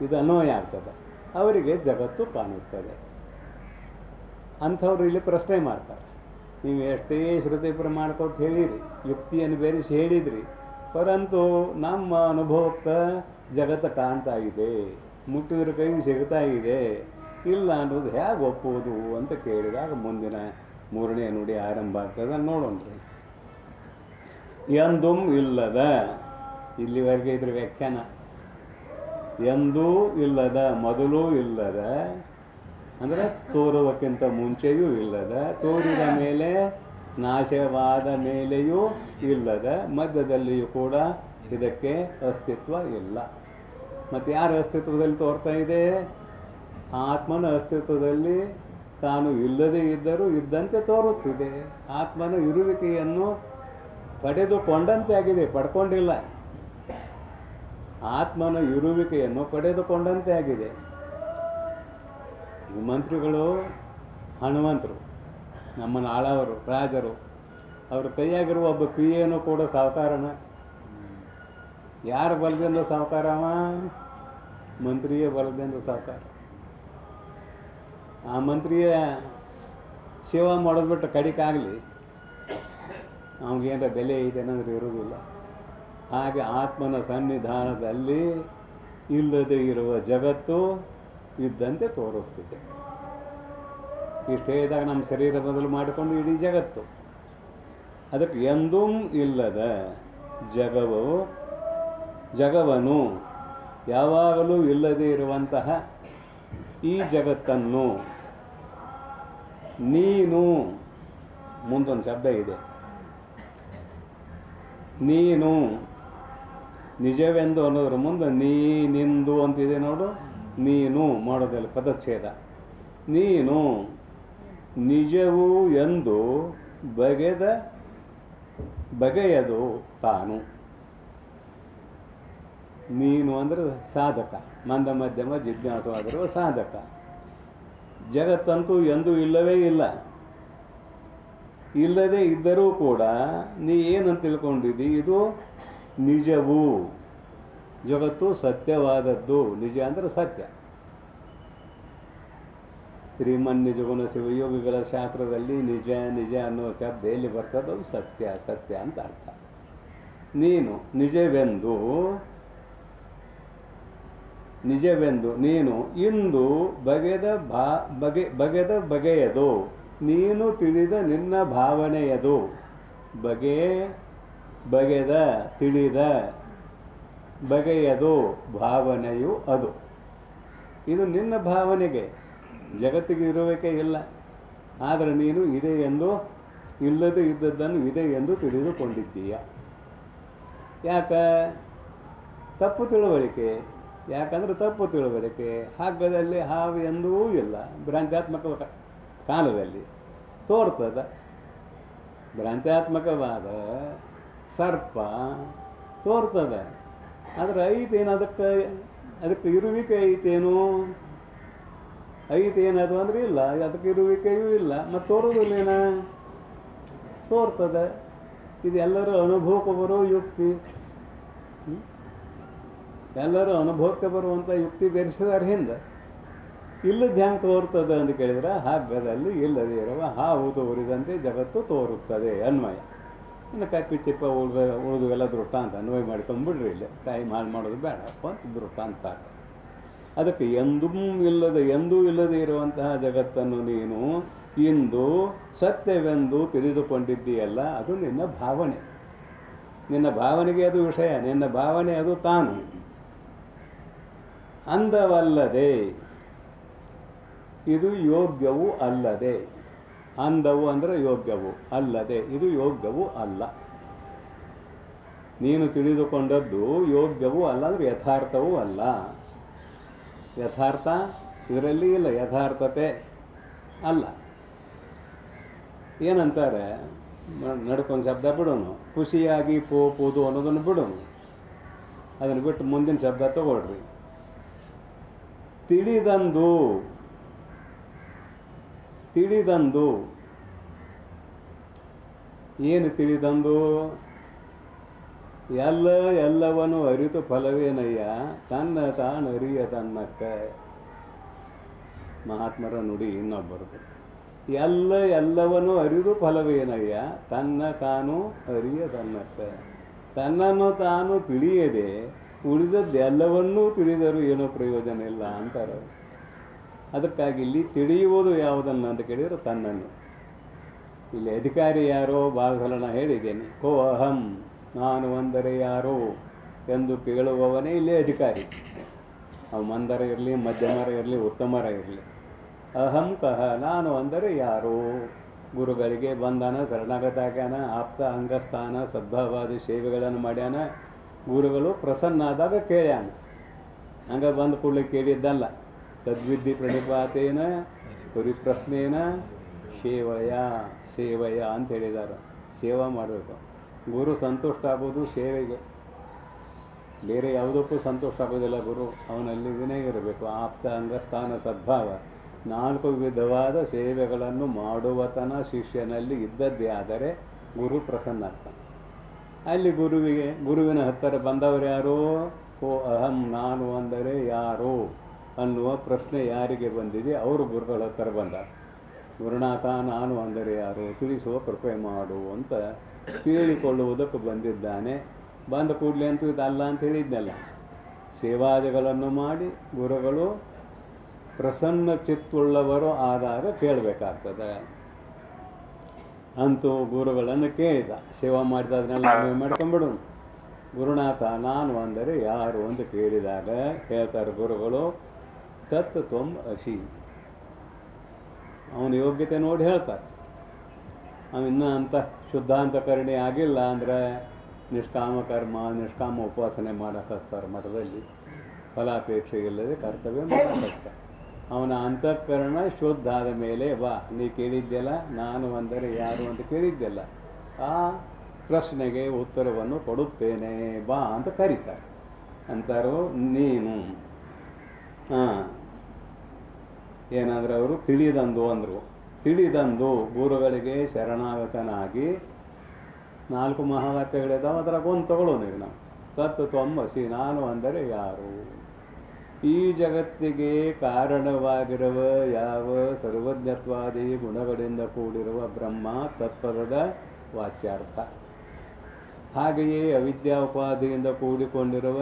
Speaker 1: ಇದು ಅನ್ವಯ ಆಗ್ತದೆ. ಅವರಿಗೆ ಜಗತ್ತು ಕಾಣುತ್ತದೆ. ಅಂಥವ್ರು ಇಲ್ಲಿ ಪ್ರಶ್ನೆ ಮಾಡ್ತಾರೆ, ನೀವು ಎಷ್ಟೇ ಶ್ರುತಿ ಪ್ರಮಾಣ ಕೊಟ್ಟು ಹೇಳಿರಿ, ಯುಕ್ತಿಯನ್ನು ಬೆರೆಸಿ ಹೇಳಿದ್ರಿ, ಪರಂತು ನಮ್ಮ ಅನುಭವಕ್ಕೆ ಜಗತ್ತು ಕಾಣ್ತಾ ಇದೆ, ಮುಟ್ಟಿದ್ರ ಕೈಗೆ ಸಿಗ್ತಾ ಇದೆ, ಇಲ್ಲ ಅನ್ನೋದು ಹೇಗೆ ಒಪ್ಪುವುದು ಅಂತ ಕೇಳಿದಾಗ ಮುಂದಿನ 3ನೇ ನುಡಿ ಆರಂಭ ಆಗ್ತದೆ. ನೋಡೋಣ್ರಿ. ಎಂದೂ ಇಲ್ಲದ, ಇಲ್ಲಿವರೆಗೆ ಇದ್ರ ವ್ಯಾಖ್ಯಾನ, ಎಂದೂ ಇಲ್ಲದ, ಮೊದಲೂ ಇಲ್ಲದ ಅಂದರೆ ತೋರುವಕ್ಕಿಂತ ಮುಂಚೆಯೂ ಇಲ್ಲದ, ತೋರಿದ ಮೇಲೆ ನಾಶವಾದ ಮೇಲೆಯೂ ಇಲ್ಲದ, ಮಧ್ಯದಲ್ಲಿಯೂ ಕೂಡ ಇದಕ್ಕೆ ಅಸ್ತಿತ್ವ ಇಲ್ಲ. ಮತ್ತು ಯಾರ ಅಸ್ತಿತ್ವದಲ್ಲಿ ತೋರ್ತಾ ಇದೆ? ಆತ್ಮನ ಅಸ್ತಿತ್ವದಲ್ಲಿ ತಾನು ಇಲ್ಲದೇ ಇದ್ದರೂ ಇದ್ದಂತೆ ತೋರುತ್ತಿದೆ. ಆತ್ಮನ ಇರುವಿಕೆಯನ್ನು ಪಡೆದುಕೊಂಡಂತೆ ಆಗಿದೆ, ಪಡ್ಕೊಂಡಿಲ್ಲ. ಆತ್ಮನ ಇರುವಿಕೆಯನ್ನು ಪಡೆದುಕೊಂಡಂತೆ ಆಗಿದೆ. ಮಂತ್ರಿಗಳು ಹನುಮಂತರು, ನಮ್ಮನ್ನು ಆಳವರು, ರಾಜರು, ಅವ್ರ ಕೈಯಾಗಿರುವ ಒಬ್ಬ ಪಿಯೇನು ಕೂಡ ಸಾಹುಕಾರನ. ಯಾರ ಬಲದಿಂದ ಸಾಹುಕಾರವ? ಮಂತ್ರಿಯ ಬಲದಿಂದ ಸಾಹುಕಾರ. ಆ ಮಂತ್ರಿಯ ಸೇವಾ ಮಾಡೋದ್ಬಿಟ್ಟು ಕಡಿಕಾಗಲಿ ಅವನಿಗೇನಾರ ಬೆಲೆ ಇದೆ ಅನ್ನೋದ್ರೆ ಇರುವುದಿಲ್ಲ. ಹಾಗೆ ಆತ್ಮನ ಸನ್ನಿಧಾನದಲ್ಲಿ ಇಲ್ಲದೆ ಇರುವ ಜಗತ್ತು ಇದ್ದಂತೆ ತೋರುತ್ತಿದೆ. ಇಷ್ಟೇ ಇದ್ದಾಗ ನಮ್ಮ ಶರೀರ ಬದಲು ಮಾಡಿಕೊಂಡು ಇಡೀ ಜಗತ್ತು. ಅದಕ್ಕೆ ಎಂದೂ ಇಲ್ಲದ ಜಗವನು, ಯಾವಾಗಲೂ ಇಲ್ಲದೇ ಇರುವಂತಹ ಈ ಜಗತ್ತನ್ನು ನೀನು, ಮುಂದೊಂದು ಶಬ್ದ ಇದೆ, ನೀನು ನಿಜವೆಂದು ಅನ್ನೋದ್ರ ಮುಂದೆ ನೀನಿಂದು ಅಂತಿದೆ ನೋಡು. ನೀನು ಮಾಡೋದಿಲ್ಲ, ಪದಚ್ಛೇದ. ನೀನು ನಿಜವು ಎಂದು ಬಗೆಯದು ತಾನು. ನೀನು ಅಂದರೆ ಸಾಧಕ, ಮಂದ ಮಧ್ಯಮ ಜಿಜ್ಞಾಸವಾಗಿರುವ ಸಾಧಕ. ಜಗತ್ತಂತೂ ಎಂದೂ ಇಲ್ಲವೇ ಇಲ್ಲ. ಇಲ್ಲದೆ ಇದ್ದರೂ ಕೂಡ ನೀ ಏನಂತ ತಿಳ್ಕೊಂಡಿದ್ದಿ? ಇದು ನಿಜವು, ಜಗತ್ತು ಸತ್ಯವಾದದ್ದು. ನಿಜ ಅಂದರೆ ಸತ್ಯ. ಶ್ರೀಮನ್ನಿಜಗುಣ ಶಿವಯೋಗಿಗಳ ಶಾಸ್ತ್ರದಲ್ಲಿ ನಿಜ ನಿಜ ಅನ್ನೋ ಶಬ್ದ ಎಲ್ಲಿ ಬರ್ತದೆ, ಅದು ಸತ್ಯ ಸತ್ಯ ಅಂತ ಅರ್ಥ. ನೀನು ನಿಜವೆಂದು ನೀನು ಇಂದು ಬಗೆಯದು ನೀನು ತಿಳಿದ ನಿನ್ನ ಭಾವನೆಯದು. ಬಗೆದ ತಿಳಿದ ಬಗೆಯದು ಭಾವನೆಯು ಅದು. ಇದು ನಿನ್ನ ಭಾವನೆಗೆ, ಜಗತ್ತಿಗೆ ಇರುವಿಕೆ ಇಲ್ಲ. ಆದರೆ ನೀನು ಇದೆ ಎಂದು, ಇಲ್ಲದೆ ಇದ್ದದ್ದನ್ನು ಇದೆ ಎಂದು ತಿಳಿದುಕೊಂಡಿದ್ದೀಯ. ತಪ್ಪು ತಿಳುವಳಿಕೆ. ಯಾಕಂದ್ರೆ ತಪ್ಪು ತಿಳುವಳಿಕೆ. ಹಗ್ಗದಲ್ಲಿ ಹಾವು ಎಂದೂ ಇಲ್ಲ. ಭ್ರಾಂತ್ಯಾತ್ಮಕ ಕಾಲದಲ್ಲಿ ತೋರ್ತದ. ಭ್ರಾಂತ್ಯಾತ್ಮಕವಾದ ಸರ್ಪ ತೋರ್ತದೆ. ಆದರೆ ಐತೇನು, ಅದಕ್ಕೆ ಇರುವಿಕೆ ಐತೇನು? ಐತೇನದು ಅಂದ್ರೆ ಇಲ್ಲ, ಅದಕ್ಕೆ ಇರುವಿಕೆಯೂ ಇಲ್ಲ. ಮತ್ತು ತೋರೋದಿಲ್ಲೇನ? ತೋರ್ತದೆ. ಇದು ಎಲ್ಲರೂ ಅನುಭವಕ್ಕೆ ಬರೋ ಯುಕ್ತಿ. ಎಲ್ಲರೂ ಅನುಭವಕ್ಕೆ ಬರುವಂಥ ಯುಕ್ತಿ ಬೆರೆಸಿದಾರೆ ಹಿಂದೆ. ಇಲ್ಲದ ಹೆಂಗೆ ತೋರ್ತದೆ ಅಂತ ಕೇಳಿದ್ರೆ, ಹಗ್ಗದಲ್ಲಿ ಇಲ್ಲದೇ ಇರುವ ಹಾವು ತೋರಿದಂತೆ ಜಗತ್ತು ತೋರುತ್ತದೆ ಅನ್ವಯ. ಇನ್ನು ಕಪ್ಪಿ ಚಿಪ್ಪ ಉಳಿದು ಎಲ್ಲ ದೃಷ್ಟಾಂತ ಅನ್ವಯ ಮಾಡ್ಕೊಂಡ್ಬಿಡ್ರಿ. ಇಲ್ಲಿ ಟೈಮ್ ಹಾಳು ಮಾಡೋದು ಬೇಡ, ಒಂದು ದೃಷ್ಟಾಂತ ಸಾಕು. ಅದಕ್ಕೆ ಎಂದೂ ಇಲ್ಲದೆ ಇರುವಂತಹ ಜಗತ್ತನ್ನು ನೀನು ಇಂದು ಸತ್ಯವೆಂದು ತಿಳಿದುಕೊಂಡಿದ್ದೀಯಲ್ಲ, ಅದು ನಿನ್ನ ಭಾವನೆ. ನಿನ್ನ ಭಾವನೆಗೆ ಅದು ವಿಷಯ, ನಿನ್ನ ಭಾವನೆ ಅದು ತಾನು. ಅಂದವಲ್ಲದೆ ಇದು ಯೋಗ್ಯವೂ ಅಲ್ಲದೆ. ಅಂದವು ಅಂದರೆ ಯೋಗ್ಯವು, ಅಲ್ಲದೆ ಇದು ಯೋಗ್ಯವೂ ಅಲ್ಲ. ನೀನು ತಿಳಿದುಕೊಂಡದ್ದು ಯೋಗ್ಯವೂ ಅಲ್ಲ ಅಂದರೆ ಯಥಾರ್ಥವೂ ಅಲ್ಲ. ಯಥಾರ್ಥ ಇದರಲ್ಲಿ ಇಲ್ಲ, ಯಥಾರ್ಥತೆ ಅಲ್ಲ. ಏನಂತಾರೆ, ನಡ್ಕೊಂಡು ಶಬ್ದ ಬಿಡೋನು, ಖುಷಿಯಾಗಿ ಪೋಪುದು ಅನ್ನೋದನ್ನು ಬಿಡೋನು. ಅದನ್ನು ಬಿಟ್ಟು ಮುಂದಿನ ಶಬ್ದ ತಗೊಳ್ರಿ. ತಿಳಿದಂದು ಏನು ತಿಳಿದಂದು? ಎಲ್ಲವನು ಅರಿತು ಫಲವೇನಯ್ಯ ತನ್ನ ತಾನರಿಯ ತನ್ನಕ್ಕ. ಮಹಾತ್ಮರ ನುಡಿ ಇನ್ನೊಬ್ಬರದು. ಎಲ್ಲವನು ಅರಿದು ಫಲವೇನಯ್ಯ ತನ್ನ ತಾನು ಅರಿಯ ತನ್ನಕ್ಕ. ತನ್ನನ್ನು ತಾನು ತಿಳಿಯದೆ ಉಳಿದದ್ದೆಲ್ಲವನ್ನೂ ತಿಳಿದರೂ ಏನೋ ಪ್ರಯೋಜನ ಇಲ್ಲ ಅಂತಾರೆ. ಅದಕ್ಕಾಗಿ ಇಲ್ಲಿ ತಿಳಿಯುವುದು ಯಾವುದನ್ನು ಅಂತ ಕೇಳಿದರೆ ತನ್ನನ್ನು. ಇಲ್ಲಿ ಅಧಿಕಾರಿ ಯಾರೋ ಭಾಳ ಸಲ ನಾನು ಹೇಳಿದ್ದೇನೆ. ಕೋ ಅಹಂ, ನಾನು ಅಂದರೆ ಯಾರೋ ಎಂದು ಕೇಳುವವನೇ ಇಲ್ಲೇ ಅಧಿಕಾರಿ. ಅವು ಮಂದರ ಇರಲಿ, ಮಧ್ಯಮರ ಇರಲಿ, ಉತ್ತಮರ ಇರಲಿ. ಅಹಂ ಕಹ, ನಾನು ಅಂದರೆ ಯಾರೋ. ಗುರುಗಳಿಗೆ ಬಂದಾನ, ಶರಣಾಗತ ಆಗ್ಯಾನ, ಆಪ್ತ ಅಂಗಸ್ಥಾನ ಸದ್ಭಾವಾದಿ ಸೇವೆಗಳನ್ನು ಮಾಡ್ಯಾನ. ಗುರುಗಳು ಪ್ರಸನ್ನಾದಾಗ ಕೇಳ್ಯಾನ. ಹಂಗೆ ಬಂದು ಕೂಡಲೇ ಕೇಳಿದ್ದಲ್ಲ. ತದ್ವಿದ್ಧಿ ಪ್ರಣಿಪಾತೇನ ಪರಿಪ್ರಶ್ನೇನ ಸೇವಯ ಅಂತ ಹೇಳಿದ್ದಾರೆ. ಸೇವಾ ಮಾಡಬೇಕು. ಗುರು ಸಂತುಷ್ಟ ಆಗೋದು ಸೇವೆಗೆ, ಬೇರೆ ಯಾವುದಕ್ಕೂ ಸಂತುಷ್ಟ ಆಗೋದಿಲ್ಲ. ಗುರು ಅವನಲ್ಲಿ ವಿನಯ ಇರಬೇಕು. ಆಪ್ತ ಅಂಗಸ್ಥಾನ ಸದ್ಭಾವ 4 ವಿಧವಾದ ಸೇವೆಗಳನ್ನು ಮಾಡುವತನ ಶಿಷ್ಯನಲ್ಲಿ ಇದ್ದದ್ದೇ ಆದರೆ ಗುರು ಪ್ರಸನ್ನ ಆಗ್ತಾನೆ. ಅಲ್ಲಿ ಗುರುವಿನ ಹತ್ತಿರ ಬಂದವರು ಯಾರು? ಕೋ ಅಹಂ, ನಾನು ಅಂದರೆ ಯಾರು ಅನ್ನುವ ಪ್ರಶ್ನೆ ಯಾರಿಗೆ ಬಂದಿದೆ ಅವರು ಗುರುಗಳ ಹತ್ತಿರ ಬಂದ. ಗುರುನಾಥ, ನಾನು ಅಂದರೆ ಯಾರು ತಿಳಿಸುವ ಕೃಪೆ ಮಾಡು ಅಂತ ಕೇಳಿಕೊಳ್ಳುವುದಕ್ಕೆ ಬಂದಿದ್ದಾನೆ. ಬಂದ ಕೂಡಲೇ ಅಂತೂ ಇದಲ್ಲ ಅಂತ ಹೇಳಿದ್ನಲ್ಲ. ಸೇವಾದಿಗಳನ್ನು ಮಾಡಿ ಗುರುಗಳು ಪ್ರಸನ್ನ ಚಿತ್ತುಳ್ಳವರು ಆದಾಗ ಕೇಳಬೇಕಾಗ್ತದೆ. ಅಂತೂ ಗುರುಗಳನ್ನು ಕೇಳಿದ. ಸೇವಾ ಮಾಡಿದ ಅದನ್ನೆಲ್ಲ ಮಾಡ್ಕೊಂಡ್ಬಿಡು. ಗುರುನಾಥ, ನಾನು ಅಂದರೆ ಯಾರು ಅಂತ ಕೇಳಿದಾಗ ಹೇಳ್ತಾರೆ ಗುರುಗಳು, ತತ್ ತ್ವಂ ಅಸಿ. ಅವನ ಯೋಗ್ಯತೆ ನೋಡಿ ಹೇಳ್ತಾರೆ. ಅವನ್ನ ಅಂತ ಶುದ್ಧಾಂತಕರಣೆ ಆಗಿಲ್ಲ ಅಂದರೆ ನಿಷ್ಕಾಮ ಕರ್ಮ, ನಿಷ್ಕಾಮ ಉಪಾಸನೆ ಮಾಡೋಕ್ಕಸ್ತಾರೆ ಮಠದಲ್ಲಿ. ಫಲಾಪೇಕ್ಷೆ ಇಲ್ಲದೆ ಕರ್ತವ್ಯ ಮಾಡೋಕ್ಕಸ್ತಾರೆ. ಅವನ ಅಂತಃಕರಣ ಶುದ್ಧ ಆದ ಮೇಲೆ, ಬಾ ನೀ ಕೇಳಿದ್ದೆಲ್ಲ ನಾನು ಅಂದರೆ ಯಾರು ಅಂತ ಕೇಳಿದ್ದೆಲ್ಲ, ಆ ಪ್ರಶ್ನೆಗೆ ಉತ್ತರವನ್ನು ಕೊಡುತ್ತೇನೆ ಬಾ ಅಂತ ಕರೀತಾರೆ. ಅಂತಾರೋ ನೀನು ಏನಾದರೂ ಅವರು ತಿಳಿದಂದು ಅಂದರು. ತಿಳಿದಂದು ಗುರುಗಳಿಗೆ ಶರಣಾಗತನಾಗಿ 4 ಮಹಾವಾಕ್ಯಗಳಿದ್ದಾವೆ. ಅದರಾಗ ಒಂದು ತಗೊಳ್ಳೋ ನೀವು. ನಾವು ತತ್ ತ್ವಂ ಅಸಿ, ನಾನು ಅಂದರೆ ಯಾರು. ಈ ಜಗತ್ತಿಗೆ ಕಾರಣವಾಗಿರುವ ಯಾವ ಸರ್ವಜ್ಞತ್ವಾದಿ ಗುಣಗಳಿಂದ ಕೂಡಿರುವ ಬ್ರಹ್ಮ ತತ್ಪದದ ವಾಚ್ಯಾರ್ಥ. ಹಾಗೆಯೇ ಅವಿದ್ಯಾ ಉಪಾಧಿಯಿಂದ ಕೂಡಿಕೊಂಡಿರುವ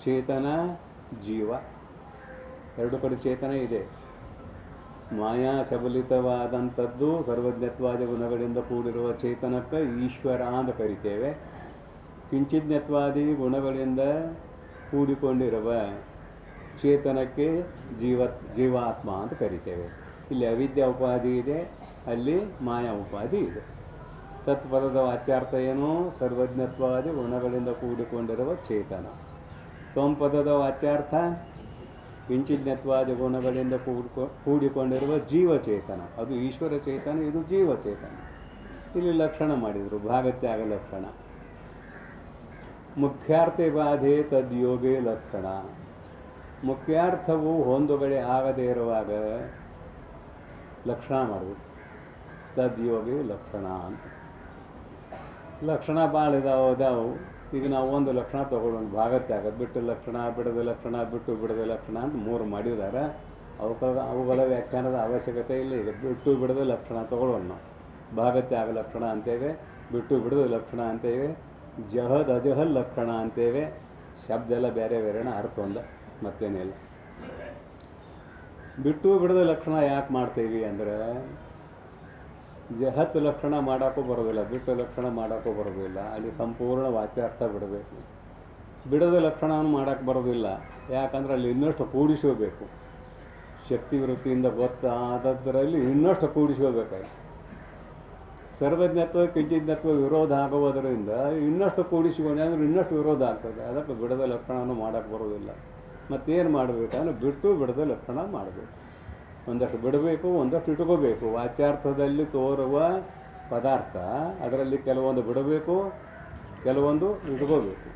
Speaker 1: ಚೇತನ ಜೀವ. ಎರಡು ಕಡೆ ಚೇತನ ಇದೆ. ಮಾಯಾ ಸಬಲಿತವಾದಂಥದ್ದು ಸರ್ವಜ್ಞತ್ವಾದಿ ಗುಣಗಳಿಂದ ಕೂಡಿರುವ ಚೇತನಕ್ಕೆ ಈಶ್ವರ ಅಂತ ಕರಿತೇವೆ. ಕಿಂಚಿಜ್ಞತ್ವಾದಿ ಗುಣಗಳಿಂದ ಕೂಡಿಕೊಂಡಿರುವ ಚೇತನಕ್ಕೆ ಜೀವಾತ್ಮ ಅಂತ ಕರಿತೇವೆ. ಇಲ್ಲಿ ಅವಿದ್ಯಾ ಉಪಾಧಿ ಇದೆ, ಅಲ್ಲಿ ಮಾಯಾ ಉಪಾಧಿ ಇದೆ. ತತ್ಪದದ ವಾಚ್ಯಾರ್ಥ ಏನು? ಸರ್ವಜ್ಞತ್ವಾದಿ ಗುಣಗಳಿಂದ ಕೂಡಿಕೊಂಡಿರುವ ಚೇತನ. ತ್ವಂಪದದ ವಾಚ್ಯಾರ್ಥ ಕಿಂಚಿಜ್ಞತ್ವಾದಿ ಗುಣಗಳಿಂದ ಕೂಡಿಕೊಂಡಿರುವ ಜೀವಚೇತನ. ಅದು ಈಶ್ವರ ಚೇತನ, ಇದು ಜೀವಚೇತನ. ಇಲ್ಲಿ ಲಕ್ಷಣ ಮಾಡಿದರು, ಭಾಗತ್ಯಾಗ ಲಕ್ಷಣ. ಮುಖ್ಯಾರ್ಥೆ ಬಾಧೆ ತದ್ಯೋಗೇ ಲಕ್ಷಣ. ಮುಖ್ಯಾರ್ಥವು ಹೊಂದುಗಡೆ ಆಗದೇ ಇರುವಾಗ ಲಕ್ಷಣ ಮಾಡಬೇಕು. ತದ್ಯೋಗಿ ಲಕ್ಷಣ ಅಂತ. ಲಕ್ಷಣ ಭಾಳ ಇದಾವು. ಈಗ ನಾವು ಒಂದು ಲಕ್ಷಣ ತಗೊಳ್ಳೋಣ, ಭಾಗತ್ಯಾಗ ಬಿಟ್ಟು ಲಕ್ಷಣ, ಬಿಡದ ಲಕ್ಷಣ, ಬಿಟ್ಟು ಬಿಡದ ಲಕ್ಷಣ ಅಂತ 3 ಮಾಡಿದ್ದಾರೆ. ಅವುಗಳ ವ್ಯಾಖ್ಯಾನದ ಅವಶ್ಯಕತೆ ಇಲ್ಲ. ಈಗ ಬಿಟ್ಟು ಬಿಡದ ಲಕ್ಷಣ ತಗೊಳ್ಳೋಣ ನಾವು. ಭಾಗತ್ಯಾಗ ಲಕ್ಷಣ ಅಂತೇವೆ, ಬಿಟ್ಟು ಬಿಡದ ಲಕ್ಷಣ ಅಂತೇವೆ, ಜಹದ್ ಅಜಹಲ್ ಲಕ್ಷಣ ಅಂತೇವೆ. ಶಬ್ದ ಎಲ್ಲ ಬೇರೆ ಬೇರೆನ ಅರ್ಥ ಒಂದ, ಮತ್ತೇನಿಲ್ಲ. ಬಿಟ್ಟು ಬಿಡದ ಲಕ್ಷಣ ಯಾಕೆ ಮಾಡ್ತೇವೆ ಅಂದರೆ ಜಹತ್ ಲಕ್ಷಣ ಮಾಡೋಕ್ಕೂ ಬರೋದಿಲ್ಲ, ಬಿಟ್ಟು ಲಕ್ಷಣ ಮಾಡೋಕ್ಕೂ ಬರೋದಿಲ್ಲ. ಅಲ್ಲಿ ಸಂಪೂರ್ಣ ವಾಚ್ಯಾರ್ಥ ಬಿಡಬೇಕು. ಬಿಡದ ಲಕ್ಷಣವನ್ನು ಮಾಡೋಕ್ಕೆ ಬರೋದಿಲ್ಲ, ಯಾಕಂದ್ರೆ ಅಲ್ಲಿ ಇನ್ನಷ್ಟು ಕೂಡಿಸ್ಕೋಬೇಕು. ಶಕ್ತಿ ವೃತ್ತಿಯಿಂದ ಗೊತ್ತಾದದ್ರಲ್ಲಿ ಇನ್ನಷ್ಟು ಕೂಡಿಸ್ಕೋಬೇಕಾಗಿ. ಸರ್ವಜ್ಞತ್ವ ಕಿಂಚಿಜ್ಞತ್ವ ವಿರೋಧ ಆಗುವುದರಿಂದ ಇನ್ನಷ್ಟು ಕೂಡಿಸಿಕೊಂಡೆ ಅಂದರೆ ಇನ್ನಷ್ಟು ವಿರೋಧ ಆಗ್ತದೆ. ಅದಕ್ಕೆ ಬಿಡದ ಲಕ್ಷಣವನ್ನು ಮಾಡೋಕ್ಕೆ ಬರೋದಿಲ್ಲ. ಮತ್ತೇನು ಮಾಡಬೇಕಂದ್ರೆ ಬಿಟ್ಟು ಬಿಡದ ಲಕ್ಷಣ ಮಾಡಬೇಕು. ಒಂದಷ್ಟು ಬಿಡಬೇಕು, ಒಂದಷ್ಟು ಇಟ್ಕೋಬೇಕು. ವಾಚ್ಯಾರ್ಥದಲ್ಲಿ ತೋರುವ ಪದಾರ್ಥ ಅದರಲ್ಲಿ ಕೆಲವೊಂದು ಬಿಡಬೇಕು, ಕೆಲವೊಂದು ಇಟ್ಕೋಬೇಕು.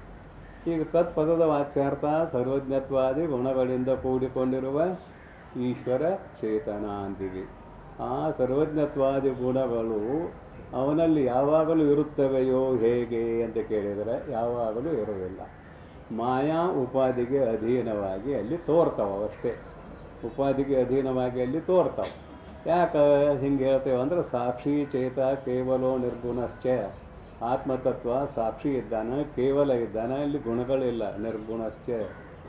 Speaker 1: ಈಗ ತತ್ಪದದ ವಾಚ್ಯಾರ್ಥ ಸರ್ವಜ್ಞತ್ವಾದಿ ಗುಣಗಳಿಂದ ಕೂಡಿಕೊಂಡಿರುವ ಈಶ್ವರ ಚೇತನ ಅಂತೀವಿ. ಆ ಸರ್ವಜ್ಞತ್ವಾದಿ ಗುಣಗಳು ಅವನಲ್ಲಿ ಯಾವಾಗಲೂ ಇರುತ್ತವೆಯೋ ಹೇಗೆ ಅಂತ ಕೇಳಿದರೆ ಯಾವಾಗಲೂ ಇರೋದಿಲ್ಲ. ಮಾಯಾ ಉಪಾಧಿಗೆ ಅಧೀನವಾಗಿ ಅಲ್ಲಿ ತೋರ್ತಾವೆ ಅಷ್ಟೇ. ಉಪಾಧಿಗೆ ಅಧೀನವಾಗಿ ಅಲ್ಲಿ ತೋರ್ತಾವೆ. ಯಾಕೆ ಹಿಂಗೆ ಹೇಳ್ತೇವೆ ಅಂದರೆ ಸಾಕ್ಷಿ ಚೇತ ಕೇವಲೋ ನಿರ್ಗುಣಶ್ಚ. ಆತ್ಮತತ್ವ ಸಾಕ್ಷಿ ಇದ್ದಾನೆ, ಕೇವಲ ಇದ್ದಾನೆ, ಅಲ್ಲಿ ಗುಣಗಳಿಲ್ಲ. ನಿರ್ಗುಣಶ್ಚ,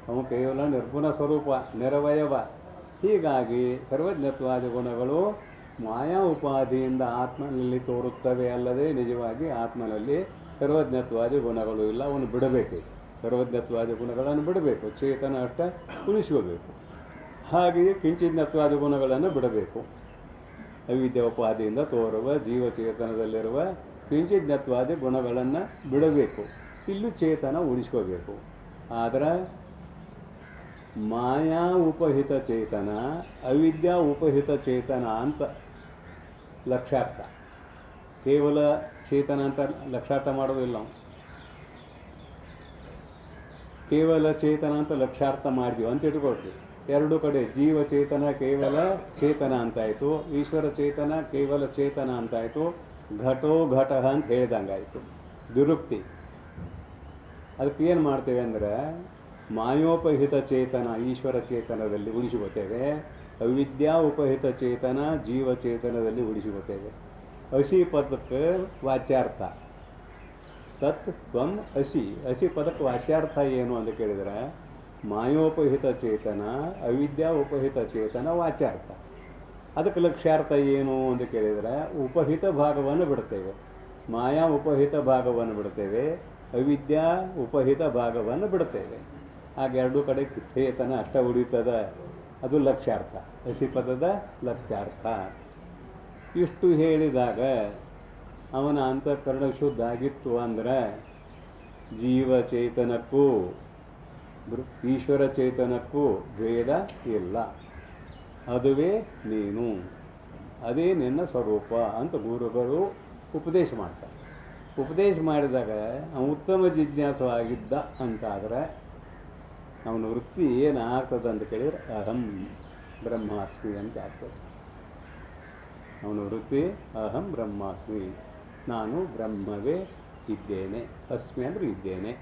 Speaker 1: ಅವನು ಕೇವಲ ನಿರ್ಗುಣ ಸ್ವರೂಪ, ನಿರವಯವ. ಹೀಗಾಗಿ ಸರ್ವಜ್ಞತ್ವಾದಿ ಗುಣಗಳು ಮಾಯಾ ಉಪಾಧಿಯಿಂದ ಆತ್ಮನಲ್ಲಿ ತೋರುತ್ತವೆ ಅಲ್ಲದೆ ನಿಜವಾಗಿ ಆತ್ಮನಲ್ಲಿ ಸರ್ವಜ್ಞತ್ವಾದಿ ಗುಣಗಳು ಇಲ್ಲ. ಅವನು ಬಿಡಬೇಕು. ಸರ್ವಜ್ಞತ್ವಾದಿ ಗುಣಗಳನ್ನು ಬಿಡಬೇಕು. ಚೇತನ ಅಷ್ಟ ಉಳಿಸ್ಕೋಬೇಕು. ಹಾಗೆಯೇ ಕಿಂಚಿಜ್ಞತ್ವಾದಿ ಗುಣಗಳನ್ನು ಬಿಡಬೇಕು. ಅವಿದ್ಯಾ ಉಪಾಧಿಯಿಂದ ತೋರುವ ಜೀವಚೇತನದಲ್ಲಿರುವ ಕಿಂಚಿಜ್ಞತ್ವಾದಿ ಗುಣಗಳನ್ನು ಬಿಡಬೇಕು. ಇಲ್ಲೂ ಚೇತನ ಉಳಿಸ್ಕೋಬೇಕು. ಆದರೆ ಮಾಯಾ ಉಪಹಿತ ಚೇತನ, ಅವಿದ್ಯಾ ಉಪಹಿತ ಚೇತನ ಅಂತ ಲಕ್ಷಾರ್ಥ. ಕೇವಲ ಚೇತನ ಅಂತ ಲಕ್ಷಾರ್ಥ ಮಾಡೋದಿಲ್ಲ ನಾವು. ಕೇವಲ ಚೇತನ ಅಂತ ಲಕ್ಷಾರ್ಥ ಮಾಡಿದ್ವಿ ಅಂತ ಇಟ್ಕೊಳ್ತೀವಿ. ಎರಡು ಕಡೆ ಜೀವಚೇತನ ಕೇವಲ ಚೇತನ ಅಂತಾಯಿತು, ಈಶ್ವರ ಚೇತನ ಕೇವಲ ಚೇತನ ಅಂತಾಯಿತು. ಘಟೋ ಘಟ ಅಂತ ಹೇಳ್ದಂಗಾಯಿತು. ದುರುಕ್ತಿ. ಅದಕ್ಕೆ ಏನು ಮಾಡ್ತೇವೆ ಅಂದರೆ ಮಾಯೋಪಹಿತ ಚೇತನ ಈಶ್ವರ ಚೇತನದಲ್ಲಿ ಉಳಿಸಿಕೊತೇವೆ, ಅವಿದ್ಯಾ ಉಪಹಿತ ಚೇತನ ಜೀವಚೇತನದಲ್ಲಿ ಉಳಿಸಿಕೊತೇವೆ. ಅಸಿ ಪದಕ್ಕೆ ವಾಚ್ಯಾರ್ಥ ತತ್ ತ್ವಂ ಅಸಿ. ಅಸಿ ಪದಕ್ಕೆ ವಾಚ್ಯಾರ್ಥ ಏನು ಅಂತ ಕೇಳಿದರೆ ಮಾಯೋಪಹಿತ ಚೇತನ ಅವಿದ್ಯಾ ಉಪಹಿತ ಚೇತನ ವಾಚ್ಯಾರ್ಥ. ಅದಕ್ಕೆ ಲಕ್ಷ್ಯಾರ್ಥ ಏನು ಅಂತ ಕೇಳಿದರೆ ಉಪಹಿತ ಭಾಗವನ್ನು ಬಿಡ್ತೇವೆ, ಮಾಯಾ ಉಪಹಿತ ಭಾಗವನ್ನು ಬಿಡ್ತೇವೆ, ಅವಿದ್ಯಾ ಉಪಹಿತ ಭಾಗವನ್ನು ಬಿಡ್ತೇವೆ. ಹಾಗೆ ಎರಡೂ ಕಡೆ ಚೇತನ ಅಷ್ಟ ಉಳಿತದ. ಅದು ಲಕ್ಷ್ಯಾರ್ಥ, ಹಸಿ ಪದದ ಲಕ್ಷ್ಯಾರ್ಥ. ಇಷ್ಟು ಹೇಳಿದಾಗ ಅವನ ಅಂತಃಕರಣ ಶುದ್ಧ ಆಗಿತ್ತು ಅಂದರೆ ಜೀವಚೇತನಕ್ಕೂ ಈಶ್ವರ ಚೇತನಕ್ಕೂ ಭೇದ ಇಲ್ಲ. ಅದುವೇ ನೀನು, ಅದೇ ನಿನ್ನ ಸ್ವರೂಪ ಅಂತ ಗುರುಗಳು ಉಪದೇಶ ಮಾಡ್ತಾರೆ. ಉಪದೇಶ ಮಾಡಿದಾಗ ಅವನು ಉತ್ತಮ ಜಿಜ್ಞಾಸು ಆಗಿದ್ದ ಅಂತಾದರೆ ಅವನ ವೃತ್ತಿ ಏನಾಗ್ತದೆ ಅಂತ ಕೇಳಿದರೆ ಅಹಂ ಬ್ರಹ್ಮಾಸ್ಮಿ ಅಂತ ಆಗ್ತದೆ. ಅವನ ವೃತ್ತಿ ಅಹಂ ಬ್ರಹ್ಮಾಸ್ಮಿ, ನಾನು ಬ್ರಹ್ಮವೇ ಇದ್ದೇನೆ. ಅಸ್ಮಿ ಅಂದರೆ ಇದ್ದೇನೆ.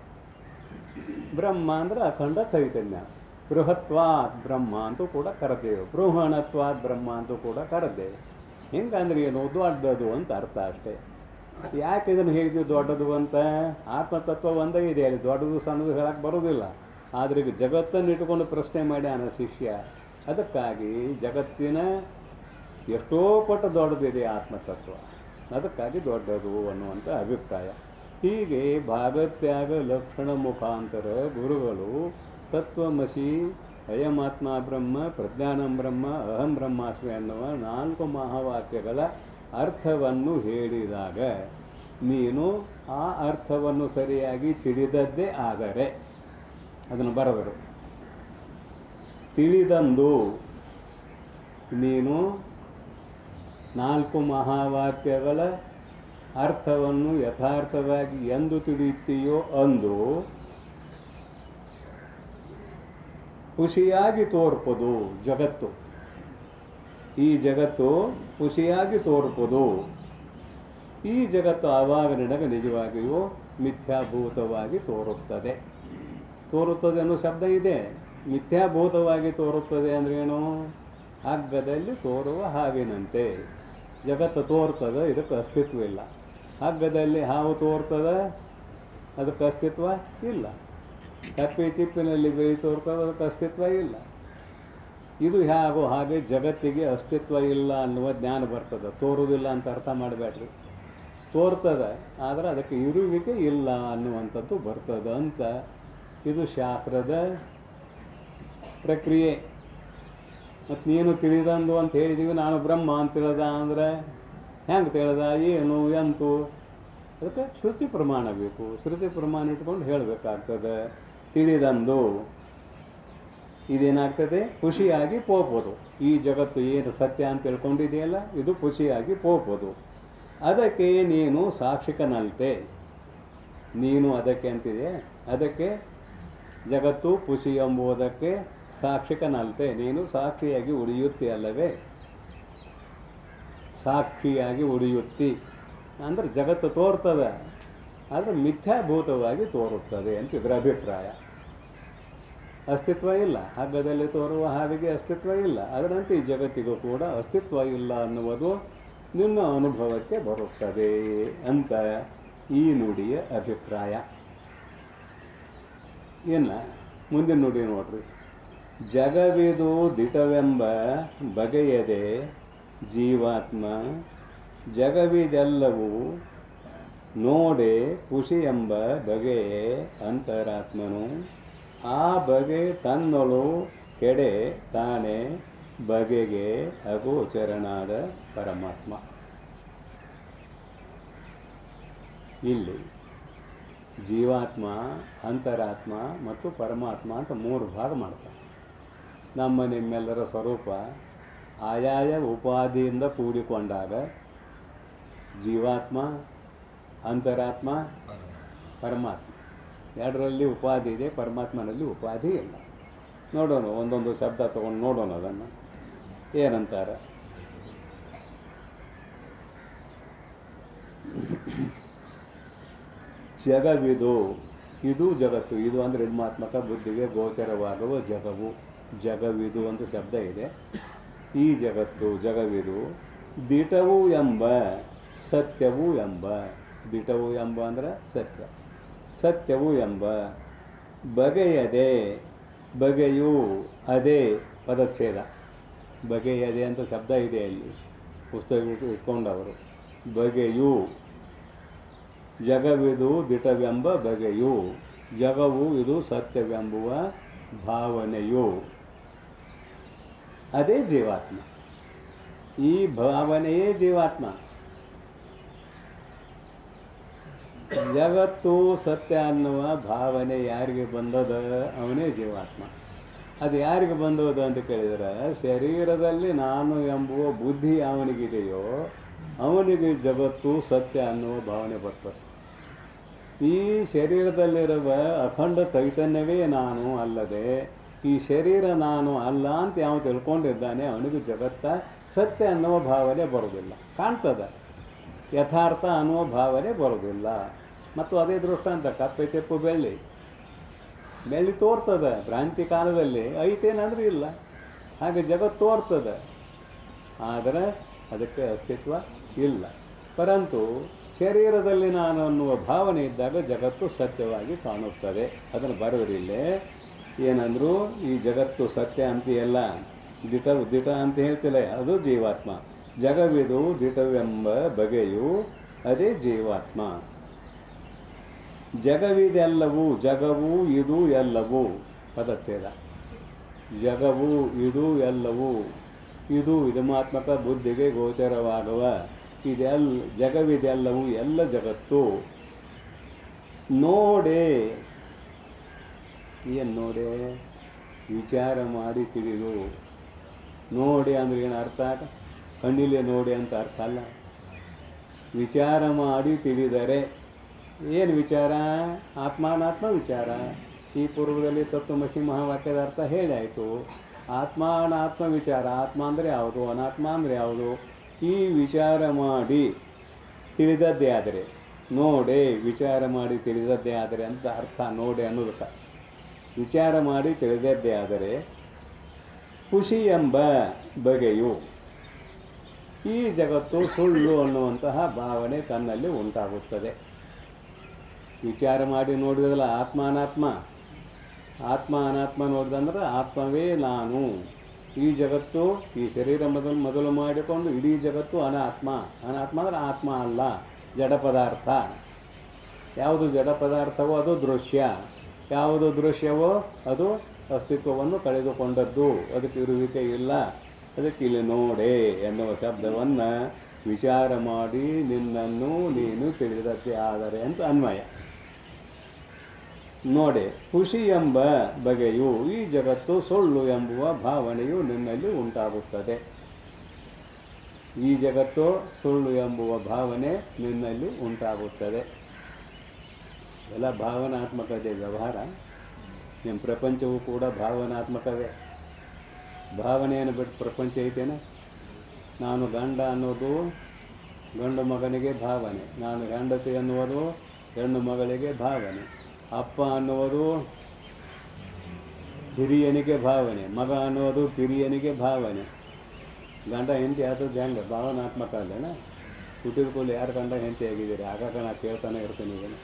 Speaker 1: ಬ್ರಹ್ಮ ಅಂದರೆ ಅಖಂಡ ಚೈತನ್ಯ. ಬೃಹತ್ವಾತ್ ಬ್ರಹ್ಮ ಅಂತೂ ಕೂಡ ಕರೆದೇವೆ, ಬೃಹಣತ್ವಾತ್ ಬ್ರಹ್ಮ ಅಂತೂ ಕೂಡ ಕರೆದೇವೆ. ಹೆಂಗಂದ್ರೆ ಏನು, ದೊಡ್ಡದು ಅಂತ ಅರ್ಥ ಅಷ್ಟೇ. ಯಾಕೆ ಇದನ್ನು ಹೇಳಿದ್ವಿ ದೊಡ್ಡದು ಅಂತ? ಆತ್ಮತತ್ವ ಒಂದೇ ಇದೆ, ಅಲ್ಲಿ ದೊಡ್ಡದು ಸಣ್ಣದು ಹೇಳಕ್ಕೆ ಬರೋದಿಲ್ಲ. ಆದರೆ ಈಗ ಜಗತ್ತನ್ನು ಇಟ್ಕೊಂಡು ಪ್ರಶ್ನೆ ಮಾಡ್ಯಾನ ಶಿಷ್ಯ. ಅದಕ್ಕಾಗಿ ಜಗತ್ತಿನ ಎಷ್ಟೋ ಪಟ್ಟು ದೊಡ್ಡದಿದೆ ಆತ್ಮತತ್ವ, ಅದಕ್ಕಾಗಿ ದೊಡ್ಡದು ಅನ್ನುವಂಥ ಅಭಿಪ್ರಾಯ. ಹೀಗೆ ಭಾಗತ್ಯಾಗ ಲಕ್ಷಣ ಮುಖಾಂತರ ಗುರುಗಳು ತತ್ವಮಸಿ, ಅಯಮಾತ್ಮ ಬ್ರಹ್ಮ, ಪ್ರಜ್ಞಾನಂ ಬ್ರಹ್ಮ, ಅಹಂ ಬ್ರಹ್ಮಾಸ್ಮಿ ಅನ್ನುವ 4 ಮಹಾವಾಕ್ಯಗಳ ಅರ್ಥವನ್ನು ಹೇಳಿದಾಗ ನೀನು ಆ ಅರ್ಥವನ್ನು ಸರಿಯಾಗಿ ತಿಳಿದದ್ದೇ ಆದರೆ, ಅದನ್ನು ಬರೆದರು, ತಿಳಿದಂದು ನೀನು 4 ಮಹಾವಾಕ್ಯಗಳ ಅರ್ಥವನ್ನು ಯಥಾರ್ಥವಾಗಿ ಎಂದು ತಿಳಿಯುತ್ತೀಯೋ ಅಂದು ಖುಷಿಯಾಗಿ ತೋರ್ಪದು ಜಗತ್ತು. ಈ ಜಗತ್ತು ಖುಷಿಯಾಗಿ ತೋರ್ಪದು. ಈ ಜಗತ್ತು ಆವಾಗ ನಿನಗೆ ನಿಜವಾಗಿಯೂ ಮಿಥ್ಯಾಭೂತವಾಗಿ ತೋರುತ್ತದೆ. ತೋರುತ್ತದೆ ಅನ್ನೋ ಶಬ್ದ ಇದೆ. ಮಿಥ್ಯಾಭೂತವಾಗಿ ತೋರುತ್ತದೆ ಅಂದ್ರೇನು? ಹಗ್ಗದಲ್ಲಿ ತೋರುವ ಹಾವಿನಂತೆ ಜಗತ್ತು ತೋರ್ತದೆ, ಇದಕ್ಕೆ ಅಸ್ತಿತ್ವ ಇಲ್ಲ. ಹಗ್ಗದಲ್ಲಿ ಹಾವು ತೋರ್ತದೆ, ಅದಕ್ಕೆ ಅಸ್ತಿತ್ವ ಇಲ್ಲ. ಕಪ್ಪೆ ಚಿಪ್ಪಿನಲ್ಲಿ ಬೆಳಿ ತೋರ್ತದೆ, ಅದಕ್ಕೆ ಅಸ್ತಿತ್ವ ಇಲ್ಲ. ಇದು ಹೇಗೋ ಹಾಗೆ ಜಗತ್ತಿಗೆ ಅಸ್ತಿತ್ವ ಇಲ್ಲ ಅನ್ನುವ ಜ್ಞಾನ ಬರ್ತದೆ. ತೋರುವುದಿಲ್ಲ ಅಂತ ಅರ್ಥ ಮಾಡಬೇಡ್ರಿ, ತೋರ್ತದೆ, ಆದರೆ ಅದಕ್ಕೆ ಇರುವಿಕೆ ಇಲ್ಲ ಅನ್ನುವಂಥದ್ದು ಬರ್ತದೆ ಅಂತ ಇದು ಶಾಸ್ತ್ರದ ಪ್ರಕ್ರಿಯೆ. ಮತ್ತು ನೀನು ತಿಳಿದಂದು ಅಂತ ಹೇಳಿದ್ದೀವಿ, ನಾನು ಬ್ರಹ್ಮ ಅಂತ ತಿಳಿದ ಅಂದರೆ ಹೆಂಗೆ ತಿಳಿದ, ಏನು ಎಂತು? ಅದಕ್ಕೆ ಶ್ರುತಿ ಪ್ರಮಾಣ ಬೇಕು. ಶ್ರುತಿ ಪ್ರಮಾಣ ಇಟ್ಕೊಂಡು ಹೇಳಬೇಕಾಗ್ತದೆ. ತಿಳಿದಂದು ಇದೇನಾಗ್ತದೆ? ಖುಷಿಯಾಗಿ ಪೋಪೋದು. ಈ ಜಗತ್ತು ಏನು ಸತ್ಯ ಅಂತ ತಿಳ್ಕೊಂಡಿದೆಯಲ್ಲ, ಇದು ಖುಷಿಯಾಗಿ ಪೋಪೋದು. ಅದಕ್ಕೆ ನೀನು ಸಾಕ್ಷಿಕನಲ್ತೆ. ನೀನು ಅದಕ್ಕೆ ಅಂತಿದೆ, ಅದಕ್ಕೆ ಜಗತ್ತು ಖುಷಿ ಎಂಬುದಕ್ಕೆ ಸಾಕ್ಷಿಕನಲ್ತೆ. ನೀನು ಸಾಕ್ಷಿಯಾಗಿ ಉಳಿಯುತ್ತಿ ಅಲ್ಲವೇ? ಸಾಕ್ಷಿಯಾಗಿ ಉಳಿಯುತ್ತಿ ಅಂದರೆ ಜಗತ್ತು ತೋರ್ತದೆ, ಆದರೆ ಮಿಥ್ಯಾಭೂತವಾಗಿ ತೋರುತ್ತದೆ ಅಂತ ಇದರ ಅಭಿಪ್ರಾಯ. ಅಸ್ತಿತ್ವ ಇಲ್ಲ. ಹಗ್ಗದಲ್ಲಿ ತೋರುವ ಹಾವಿಗೆ ಅಸ್ತಿತ್ವ ಇಲ್ಲ. ಅದರಂತೆ ಈ ಜಗತ್ತಿಗೂ ಕೂಡ ಅಸ್ತಿತ್ವ ಇಲ್ಲ ಅನ್ನುವುದು ನಿನ್ನ ಅನುಭವಕ್ಕೆ ಬರುತ್ತದೆ ಅಂತ ಈ ನುಡಿಯ ಅಭಿಪ್ರಾಯ. ಇನ್ನು ಮುಂದಿನ ನುಡಿ ನೋಡ್ರಿ. ಜಗವಿದು ದಿಟವೆಂಬ ಬಗೆಯದೆ ಜೀವಾತ್ಮ ಜಗವಿದೆಲ್ಲವೂ ನೋಡೆ ಖುಷಿ ಎಂಬ ಬಗೆಯೇ ಅಂತರಾತ್ಮನು. ಆ ಬಗೆ ತನ್ನೊಳು ಕೆಡೆ ತಾನೇ ಬಗೆಗೆ ಅಗೋಚರನಾದ ಪರಮಾತ್ಮ. ಇಲ್ಲಿ ಜೀವಾತ್ಮ, ಅಂತರಾತ್ಮ ಮತ್ತು ಪರಮಾತ್ಮ ಅಂತ 3 ಭಾಗ ಮಾಡ್ತಾರೆ. ನಮ್ಮ ನಿಮ್ಮೆಲ್ಲರ ಸ್ವರೂಪ ಆಯಾಯ ಉಪಾಧಿಯಿಂದ ಕೂಡಿಕೊಂಡಾಗ ಜೀವಾತ್ಮ, ಅಂತರಾತ್ಮ, ಪರಮಾತ್ಮ ಎರಡರಲ್ಲಿ ಉಪಾಧಿ ಇದೆ, ಪರಮಾತ್ಮನಲ್ಲಿ ಉಪಾಧಿ ಇಲ್ಲ. ನೋಡೋಣ, ಒಂದೊಂದು ಶಬ್ದ ತಗೊಂಡು ನೋಡೋಣ. ಅದನ್ನು ಏನಂತಾರೆ? ಜಗವಿದು, ಇದು ಜಗತ್ತು. ಇದು ಅಂದರೆ ಇನ್ಮಾತ್ಮಕ ಬುದ್ಧಿಗೆ ಗೋಚರವಾಗುವ ಜಗವು. ಜಗವಿದು ಅಂತ ಶಬ್ದ ಇದೆ. ಈ ಜಗತ್ತು, ಜಗವಿದು ದಿಟವು ಎಂಬ, ಸತ್ಯವು ಎಂಬ. ದಿಟವು ಎಂಬ ಅಂದರೆ ಸತ್ಯ, ಸತ್ಯವು ಎಂಬ ಬಗೆಯದೆ. ಬಗೆಯು ಅದೇ ಪದಚ್ಛೇದ. ಬಗೆಯದೆ ಅಂತ ಶಬ್ದ ಇದೆ ಅಲ್ಲಿ, ಪುಸ್ತಕ ಇಟ್ಕೊಂಡವರು. ಬಗೆಯು ಜಗವಿದು ದಿಟವೆಂಬ ಬಗೆಯು. ಜಗವು ಇದು ಸತ್ಯವೆಂಬುವ ಭಾವನೆಯು. ಅದೇ ಜೀವಾತ್ಮ. ಈ ಭಾವನೆಯೇ ಜೀವಾತ್ಮ. ಜಗತ್ತು ಸತ್ಯ ಅನ್ನುವ ಭಾವನೆ ಯಾರಿಗೆ ಬಂದದ ಅವನೇ ಜೀವಾತ್ಮ. ಅದು ಯಾರಿಗೆ ಬಂದದ ಅಂತ ಕೇಳಿದರೆ, ಶರೀರದಲ್ಲಿ ನಾನು ಎಂಬುವ ಬುದ್ಧಿ ಅವನಿಗಿದೆಯೋ ಅವನಿಗೆ ಜಗತ್ತು ಸತ್ಯ ಅನ್ನುವ ಭಾವನೆ ಬರ್ತದೆ. ಈ ಶರೀರದಲ್ಲಿರುವ ಅಖಂಡ ಚೈತನ್ಯವೇ ನಾನು ಅಲ್ಲದೆ ಈ ಶರೀರ ನಾನು ಅಲ್ಲ ಅಂತ ಯಾವ ತಿಳ್ಕೊಂಡಿದ್ದಾನೆ ಅವನಿಗೆ ಜಗತ್ತ ಸತ್ಯ ಅನ್ನುವ ಭಾವನೆ ಬರೋದಿಲ್ಲ. ಕಾಣ್ತದೆ, ಯಥಾರ್ಥ ಅನ್ನುವ ಭಾವನೆ ಬರೋದಿಲ್ಲ. ಮತ್ತು ಅದೇ ದೃಷ್ಟಾಂತ, ಕಪ್ಪೆ ಚೆಪ್ಪು ಬೆಳ್ಳಿ. ಬೆಳ್ಳಿ ತೋರ್ತದ. ಭ್ರಾಂತಿ ಕಾಲದಲ್ಲಿ ಐತೇನಂದ್ರೆ ಇಲ್ಲ. ಹಾಗೆ ಜಗತ್ತು ತೋರ್ತದ, ಆದರೆ ಅದಕ್ಕೆ ಅಸ್ತಿತ್ವ ಇಲ್ಲ. ಪರಂತು ಶರೀರದಲ್ಲಿ ನಾನು ಅನ್ನುವ ಭಾವನೆ ಇದ್ದಾಗ ಜಗತ್ತು ಸತ್ಯವಾಗಿ ಕಾಣುತ್ತದೆ. ಅದನ್ನು ಬರೆದ್ರಿಲ್ಲೇ ಏನಂದ್ರು, ಈ ಜಗತ್ತು ಸತ್ಯ ಅಂತೆಯಲ್ಲ, ದಿಟ ಅಂತ ಹೇಳ್ತಿಲ್ಲ, ಅದು ಜೀವಾತ್ಮ. ಜಗವಿದು ದಿಟವೆಂಬ ಬಗೆಯು ಅದೇ ಜೀವಾತ್ಮ. ಜಗವಿದೆಲ್ಲವೂ, ಜಗವು ಇದು ಎಲ್ಲವೂ, ಪದಚ್ಛೇದ. ಜಗವು ಇದು ಎಲ್ಲವೂ, ಇದು ಇದಮಾತ್ಮಕ ಬುದ್ಧಿಗೆ ಗೋಚರವಾಗುವ ಜಗವಿದೆಲ್ಲವೂ, ಎಲ್ಲ ಜಗತ್ತು. ನೋಡೆ, ಏನು ನೋಡೆ? ವಿಚಾರ ಮಾಡಿ ತಿಳಿದು. ನೋಡಿ ಅಂದ್ರೆ ಏನು ಅರ್ಥ? ಕಣ್ಣಿಲೆ ನೋಡಿ ಅಂತ ಅರ್ಥ ಅಲ್ಲ. ವಿಚಾರ ಮಾಡಿ ತಿಳಿದರೆ ಏನು ವಿಚಾರ? ಆತ್ಮಾನಾತ್ಮ ವಿಚಾರ. ಈ ಪೂರ್ವದಲ್ಲಿ ತತ್ವಮಸಿ ಮಹಾವಾಕ್ಯದ ಅರ್ಥ ಹೇಳಾಯಿತು. ಆತ್ಮಾನಾತ್ಮ ವಿಚಾರ. ಆತ್ಮ ಅಂದರೆ ಯಾವುದು, ಅನಾತ್ಮ ಅಂದರೆ ಯಾವುದು? ಈ ವಿಚಾರ ಮಾಡಿ ತಿಳಿದದ್ದೇ ಆದರೆ, ನೋಡೆ ವಿಚಾರ ಮಾಡಿ ತಿಳಿದದ್ದೇ ಆದರೆ ಅಂತ ಅರ್ಥ. ನೋಡೆ ಅನ್ನೋದಕ್ಕೆ ವಿಚಾರ ಮಾಡಿ ತಿಳಿದದ್ದೇ ಆದರೆ ಖುಷಿ ಎಂಬ ಬಗೆಯು, ಈ ಜಗತ್ತು ಸುಳ್ಳು ಅನ್ನುವಂತಹ ಭಾವನೆ ತನ್ನಲ್ಲಿ ಉಂಟಾಗುತ್ತದೆ. ವಿಚಾರ ಮಾಡಿ ನೋಡಿದಲ್ಲ ಆತ್ಮ ಅನಾತ್ಮ. ಆತ್ಮ ಅನಾತ್ಮ ನೋಡಿದಂದ್ರೆ ಆತ್ಮವೇ ನಾನು, ಈ ಜಗತ್ತು ಈ ಶರೀರ ಮೊದಲು ಮಾಡಿಕೊಂಡು ಇಡೀ ಜಗತ್ತು ಅನಾತ್ಮ. ಅನಾತ್ಮ ಅಂದರೆ ಆತ್ಮ ಅಲ್ಲ, ಜಡ ಪದಾರ್ಥ. ಯಾವುದು ಜಡ ಪದಾರ್ಥವೋ ಅದು ದೃಶ್ಯ, ಯಾವುದು ದೃಶ್ಯವೋ ಅದು ಅಸ್ತಿತ್ವವನ್ನು ಕಳೆದುಕೊಂಡದ್ದು, ಅದಕ್ಕೆ ಇರುವಿಕೆ ಇಲ್ಲ. ಅದಕ್ಕೆ ಇಲ್ಲಿ ನೋಡೆ ಎನ್ನುವ ಶಬ್ದವನ್ನು ವಿಚಾರ ಮಾಡಿ ನಿನ್ನನ್ನು ನೀನು ತಿಳಿದದ್ದೇ ಆದರೆ ಅಂತ ಅನ್ವಯ. ನೋಡೆ ಖುಷಿ ಎಂಬ ಬಗೆಯು, ಈ ಜಗತ್ತು ಸುಳ್ಳು ಎಂಬುವ ಭಾವನೆಯು ನಿನ್ನಲ್ಲಿ ಉಂಟಾಗುತ್ತದೆ. ಈ ಜಗತ್ತು ಸುಳ್ಳು ಎಂಬುವ ಭಾವನೆ ನಿನ್ನಲ್ಲಿ ಉಂಟಾಗುತ್ತದೆ. ಎಲ್ಲ ಭಾವನಾತ್ಮಕತೆ ವ್ಯವಹಾರ. ನಿಮ್ಮ ಪ್ರಪಂಚವೂ ಕೂಡ ಭಾವನಾತ್ಮಕವೇ. ಭಾವನೆಯನ್ನು ಬಿಟ್ಟು ಪ್ರಪಂಚ ಐತೇನೆ? ನಾನು ಗಂಡ ಅನ್ನೋದು ಗಂಡು ಮಗನಿಗೆ ಭಾವನೆ, ನಾನು ಹೆಂಡತಿ ಅನ್ನುವುದು ಹೆಣ್ಣು ಮಗಳಿಗೆ ಭಾವನೆ, ಅಪ್ಪ ಅನ್ನುವುದು ಹಿರಿಯನಿಗೆ ಭಾವನೆ, ಮಗ ಅನ್ನೋದು ಕಿರಿಯನಿಗೆ ಭಾವನೆ. ಗಂಡ ಹೆಂಡತಿ ಆದದ್ದು ಹೆಂಗೆ? ಭಾವನಾತ್ಮಕ ಅಲ್ಲೇನ? ಹುಟ್ಟಿದ ಕೂಡಲೇ ಯಾರು ಗಂಡ ಹೆಂಡತಿ ಆಗಿದ್ದೀರಿ? ಆಗಾಗ ನಾ ಕೇಳ್ತಾನೆ ಇರ್ತೀನಿ. ಇದನ್ನು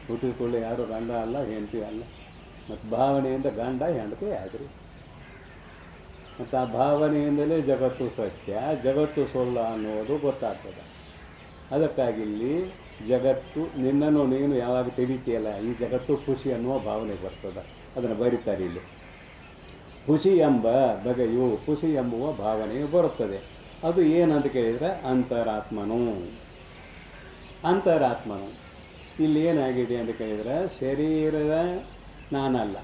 Speaker 1: ಹುಟ್ಟಿದ ಕೂಡಲೇ ಯಾರು ಗಂಡ ಅಲ್ಲ ಹೆಂಡತಿ ಅಲ್ಲ, ಮತ್ತು ಭಾವನೆಯಿಂದ ಗಂಡ ಹೆಂಡತಿ ಆದ್ರಿ. ಮತ್ತು ಆ ಭಾವನೆಯಿಂದಲೇ ಜಗತ್ತು ಸತ್ಯ, ಜಗತ್ತು ಸುಳ್ಳು ಅನ್ನೋದು ಗೊತ್ತಾಗ್ತದೆ. ಅದಕ್ಕಾಗಿ ಇಲ್ಲಿ ಜಗತ್ತು ನಿನ್ನನ್ನು ನೀನು ಯಾವಾಗ ತಿಳಿತೀಯಲ್ಲ, ಈ ಜಗತ್ತು ಖುಷಿ ಅನ್ನುವ ಭಾವನೆ ಬರ್ತದೆ. ಅದನ್ನು ಬರೀತಾರೆ ಇಲ್ಲಿ. ಖುಷಿ ಎಂಬ ಬಗೆಯು, ಖುಷಿ ಎಂಬುವ ಭಾವನೆಯು ಬರುತ್ತದೆ. ಅದು ಏನಂತ ಕೇಳಿದರೆ ಅಂತರಾತ್ಮನು. ಅಂತರಾತ್ಮನು ಇಲ್ಲಿ ಏನಾಗಿದೆ ಅಂತ ಕೇಳಿದರೆ, ಶರೀರದ ನಾನಲ್ಲ,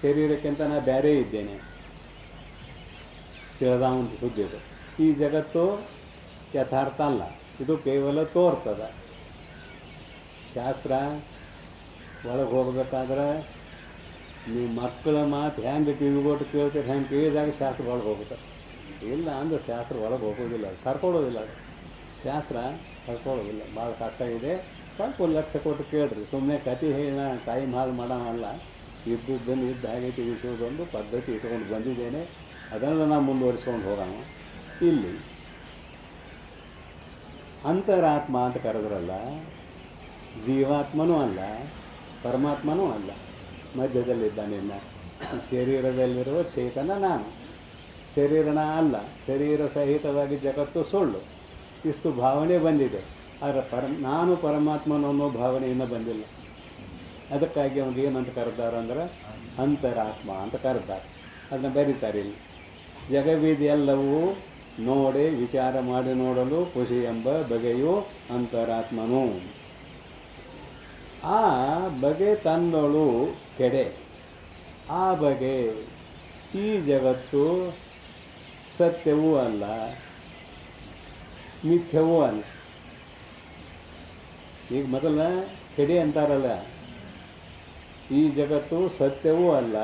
Speaker 1: ಶರೀರಕ್ಕಿಂತ ನಾನು ಬೇರೆ ಇದ್ದೇನೆ, ತಿಳಿದಾವಂತ ಸುದ್ದಿ ಇದು. ಈ ಜಗತ್ತು ಯಥಾರ್ಥ ಅಲ್ಲ, ಇದು ಕೇವಲ ತೋರ್ತದ. ಶಾಸ್ತ್ರ ಒಳಗೆ ಹೋಗ್ಬೇಕಾದ್ರೆ ನೀವು ಮಕ್ಕಳ ಮಾತು ಹೆಂಗೆ ಕಿವಿಗೊಟ್ಟು ಕೇಳ್ತೀರಿ, ಹೆಂಗೆ ಕೇಳಿದಾಗ ಶಾಸ್ತ್ರ ಒಳಗೆ ಹೋಗುತ್ತೆ. ಇಲ್ಲ ಅಂದ್ರೆ ಶಾಸ್ತ್ರ ಒಳಗೆ ಹೋಗೋದಿಲ್ಲ, ಕರ್ಕೊಳ್ಳೋದಿಲ್ಲ. ಅದು ಶಾಸ್ತ್ರ ಕರ್ಕೊಳ್ಳೋದಿಲ್ಲ. ಭಾಳ ಕಷ್ಟ ಇದೆ. ಸ್ವಲ್ಪ ಲಕ್ಷ ಕೊಟ್ಟು ಕೇಳ್ರಿ. ಸುಮ್ಮನೆ ಕತೆ ಹೇಳ ಟೈಮ್ ಹಾಳು ಮಾಡೋಣಲ್ಲ. ಇದ್ದದ್ದನ್ನು ಇದ್ದ ಹಾಗೆ ತಿಳಿಸೋದೊಂದು ಪದ್ಧತಿ ಇಟ್ಕೊಂಡು ಬಂದಿದ್ದೇನೆ. ಅದನ್ನು ನಾವು ಮುಂದುವರಿಸ್ಕೊಂಡು ಹೋಗೋಣ. ಇಲ್ಲಿ ಅಂತರಾತ್ಮ ಅಂತ ಕರೆದ್ರಲ್ಲ, ಜೀವಾತ್ಮನೂ ಅಲ್ಲ ಪರಮಾತ್ಮನೂ ಅಲ್ಲ, ಮಧ್ಯದಲ್ಲಿದ್ದಾನಿನ್ನ. ಶರೀರದಲ್ಲಿರುವ ಚೇತನ ನಾನು, ಶರೀರನ ಅಲ್ಲ. ಶರೀರ ಸಹಿತವಾಗಿ ಜಗತ್ತು ಸುಳ್ಳು, ಇಷ್ಟು ಭಾವನೆ ಬಂದಿದೆ. ಆದರೆ ನಾನು ಪರಮಾತ್ಮನ ಅನ್ನೋ ಭಾವನೆ ಇನ್ನೂ ಬಂದಿಲ್ಲ. ಅದಕ್ಕಾಗಿ ಅವ್ನಿಗೆ ಏನಂತ ಕರೆದಾರಂದ್ರೆ ಅಂತರಾತ್ಮ ಅಂತ ಕರೆದಾರೆ. ಅದನ್ನ ಬರೀತಾರೆ ಇಲ್ಲಿ. ಜಗವಿದೆಲ್ಲವೂ ನೋಡಿ ವಿಚಾರ ಮಾಡಿ ನೋಡಲು ಖುಷಿ ಎಂಬ ಬಗೆಯು ಅಂತರಾತ್ಮನು. ಆ ಬಗೆ ತನ್ನೊಳು ಕೆಡೆ, ಆ ಬಗೆ ಈ ಜಗತ್ತು ಸತ್ಯವೂ ಅಲ್ಲ ಮಿಥ್ಯವೂ ಅಲ್ಲ. ಈಗ ಮೊದಲ ಕೆಡೆ ಅಂತಾರಲ್ಲ, ಈ ಜಗತ್ತು ಸತ್ಯವೂ ಅಲ್ಲ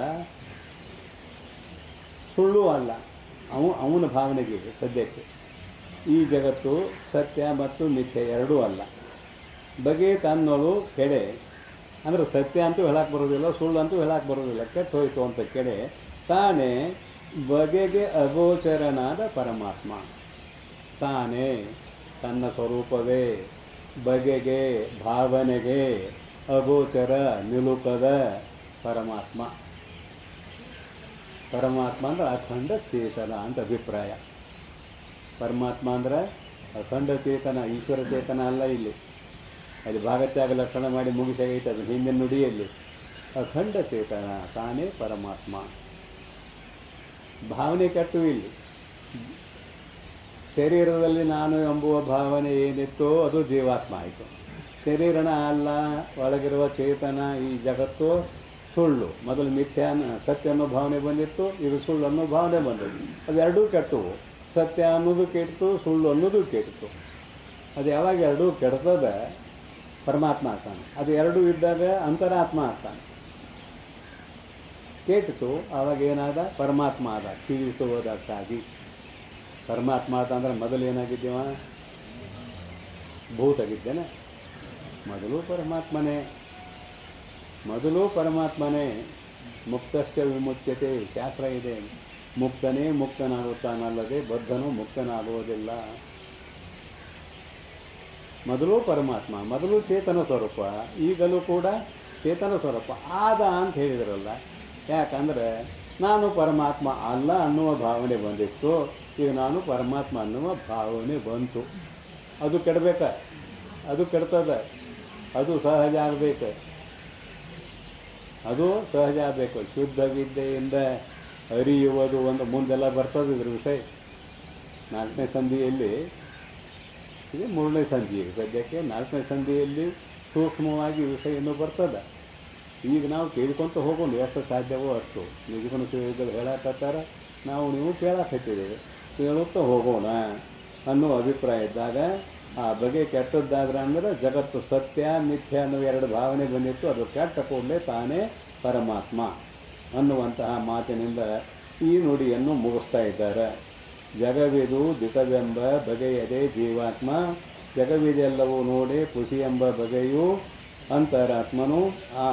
Speaker 1: ಸುಳ್ಳು ಅಲ್ಲ. ಅವನ ಭಾವನೆಗೆ ಸದ್ಯಕ್ಕೆ ಈ ಜಗತ್ತು ಸತ್ಯ ಮತ್ತು ಮಿಥ್ಯೆ ಎರಡೂ ಅಲ್ಲ. ಬಗೆ ತನ್ನೊಳು ಕೆಡೆ, ಅಂದರೆ ಸತ್ಯ ಅಂತೂ ಹೇಳಕ್ಕೆ ಬರೋದಿಲ್ಲ, ಸುಳ್ಳು ಅಂತೂ ಹೇಳಕ್ಕೆ ಬರೋದಿಲ್ಲ, ಕೆಟ್ಟು ಹೋಯಿತು ಅಂತ ಕೇಳಿ ತಾನೇ ಬಗೆಗೆ ಅಗೋಚರನಾದ ಪರಮಾತ್ಮ, ತಾನೇ ತನ್ನ ಸ್ವರೂಪವೇ ಬಗೆಗೆ ಭಾವನೆಗೆ ಅಗೋಚರ ನಿಲುಕದ ಪರಮಾತ್ಮ. ಪರಮಾತ್ಮ ಅಂದ್ರೆ ಅಖಂಡ ಚೇತನ ಅಂತ ಅಭಿಪ್ರಾಯ. ಪರಮಾತ್ಮ ಅಂದ್ರೆ ಅಖಂಡ ಚೇತನ, ಈಶ್ವರ ಚೇತನ ಅಲ್ಲ. ಇಲ್ಲಿ ಅಲ್ಲಿ ಭಾಗತ್ಯಾಗ ಲಕ್ಷಣ ಮಾಡಿ ಮುಗಿಸಾಗೈತೆ ಅದು ಹಿಂದಿನ ನುಡಿಯಲ್ಲಿ. ಅಖಂಡ ಚೇತನ ತಾನೇ ಪರಮಾತ್ಮ. ಭಾವನೆ ಕೆಟ್ಟು ಇಲ್ಲಿ ಶರೀರದಲ್ಲಿ ನಾನು ಎಂಬುವ ಭಾವನೆ ಏನಿತ್ತೋ ಅದು ಜೀವಾತ್ಮ ಆಯಿತು. ಶರೀರನ ಅಲ್ಲ, ಒಳಗಿರುವ ಚೇತನ ಈ ಜಗತ್ತು ಸುಳ್ಳು. ಮೊದಲು ಮಿಥ್ಯಾ ಸತ್ಯ ಅನ್ನೋ ಭಾವನೆ ಬಂದಿತ್ತು, ಇದು ಸುಳ್ಳು ಅನ್ನೋ ಭಾವನೆ ಬಂದಿತ್ತು. ಅದೆರಡೂ ಕೆಟ್ಟವು. ಸತ್ಯ ಅನ್ನೋದು ಕೆಟ್ಟಿತು, ಸುಳ್ಳು ಅನ್ನೋದು ಕೆಟ್ಟಿತು. ಅದು ಯಾವಾಗ ಎರಡೂ ಕೆಡ್ತದ ಪರಮಾತ್ಮ ಆಗ್ತಾನೆ. ಅದು ಎರಡೂ ಇದ್ದಾಗ ಅಂತರಾತ್ಮ ಆಗ್ತಾನೆ. ಕೆಟ್ಟಿತು ಆವಾಗ ಏನಾದ? ಪರಮಾತ್ಮ ಆದ, ತಿಳಿಸುವುದಕ್ಕಾಗಿ. ಪರಮಾತ್ಮ ಆದ ಅಂದ್ರೆ ಮೊದಲು ಏನಾಗಿದ್ದೀವ? ಭೂತಾಗಿದ್ದೇನೆ. ಮೊದಲು ಪರಮಾತ್ಮನೇ, ಮೊದಲು ಪರಮಾತ್ಮನೇ. ಮುಕ್ತಶ್ಚ ವಿಮುಚ್ಯತೆ ಶಾಸ್ತ್ರ ಇದೆ. ಮುಕ್ತನೇ ಮುಕ್ತನಾಗುತ್ತಾನಲ್ಲದೆ ಬದ್ಧನು ಮುಕ್ತನಾಗುವುದಿಲ್ಲ. ಮೊದಲು ಪರಮಾತ್ಮ, ಮೊದಲು ಚೇತನ ಸ್ವರೂಪ, ಈಗಲೂ ಕೂಡ ಚೇತನ ಸ್ವರೂಪ ಆದ ಅಂತ ಹೇಳಿದ್ರಲ್ಲ. ಯಾಕಂದರೆ ನಾನು ಪರಮಾತ್ಮ ಅಲ್ಲ ಅನ್ನುವ ಭಾವನೆ ಬಂದಿತ್ತು, ಈಗ ನಾನು ಪರಮಾತ್ಮ ಅನ್ನುವ ಭಾವನೆ ಬಂತು. ಅದು ಕೆಡಬೇಕ, ಅದು ಕೆಡ್ತದ, ಅದು ಸಹಜ ಆಗಬೇಕು, ಅದು ಸಹಜ ಆಗಬೇಕು. ಶುದ್ಧ ವಿದ್ಯೆಯಿಂದ ಅರಿಯುವುದು ಒಂದು ಮುಂದೆಲ್ಲ ಬರ್ತದೆ ಇದ್ರ ವಿಷಯ. 4ನೇ ಸಂಧಿಯಲ್ಲಿ, ಇದು 3ನೇ ಸಂಧಿ ಸದ್ಯಕ್ಕೆ. 4ನೇ ಸಂಧಿಯಲ್ಲಿ ಸೂಕ್ಷ್ಮವಾಗಿ ವಿಷಯ ಇನ್ನೂ ಬರ್ತದೆ. ಈಗ ನಾವು ಕೇಳ್ಕೊತ ಹೋಗೋಣ ಎಷ್ಟು ಸಾಧ್ಯವೋ ಅಷ್ಟು. ನಿಜಗುಣ ಶಿವದಲ್ಲಿ ಹೇಳಕತ್ತಾರ, ನಾವು ನೀವು ಕೇಳಕತ್ತಿದ್ದೇವೆ, ಕೇಳುತ್ತಾ ಹೋಗೋಣ ಅನ್ನೋ ಅಭಿಪ್ರಾಯ ಇದ್ದಾಗ ಆ ಬಗೆ ಕೆಟ್ಟದ್ದಾದ್ರೆ ಅಂದರೆ ಜಗತ್ತು ಸತ್ಯ ಮಿಥ್ಯ ಅನ್ನೋ ಎರಡು ಭಾವನೆ ಬಂದಿತ್ತು. ಅದು ಕೆಟ್ಟ ಕೂಡಲೇ ತಾನೇ ಪರಮಾತ್ಮ ಅನ್ನುವಂತಹ ಮಾತಿನಿಂದ ಈ ನುಡಿಯನ್ನು ಮುಗಿಸ್ತಾ ಇದ್ದಾರೆ. ಜಗವಿದು ದಿಟವೆಂಬ ಬಗೆಯದೇ ಜೀವಾತ್ಮ, ಜಗವಿದೆಲ್ಲವೂ ನೋಡಿ ಖುಷಿ ಎಂಬ ಬಗೆಯು ಅಂತರಾತ್ಮನು. ಆ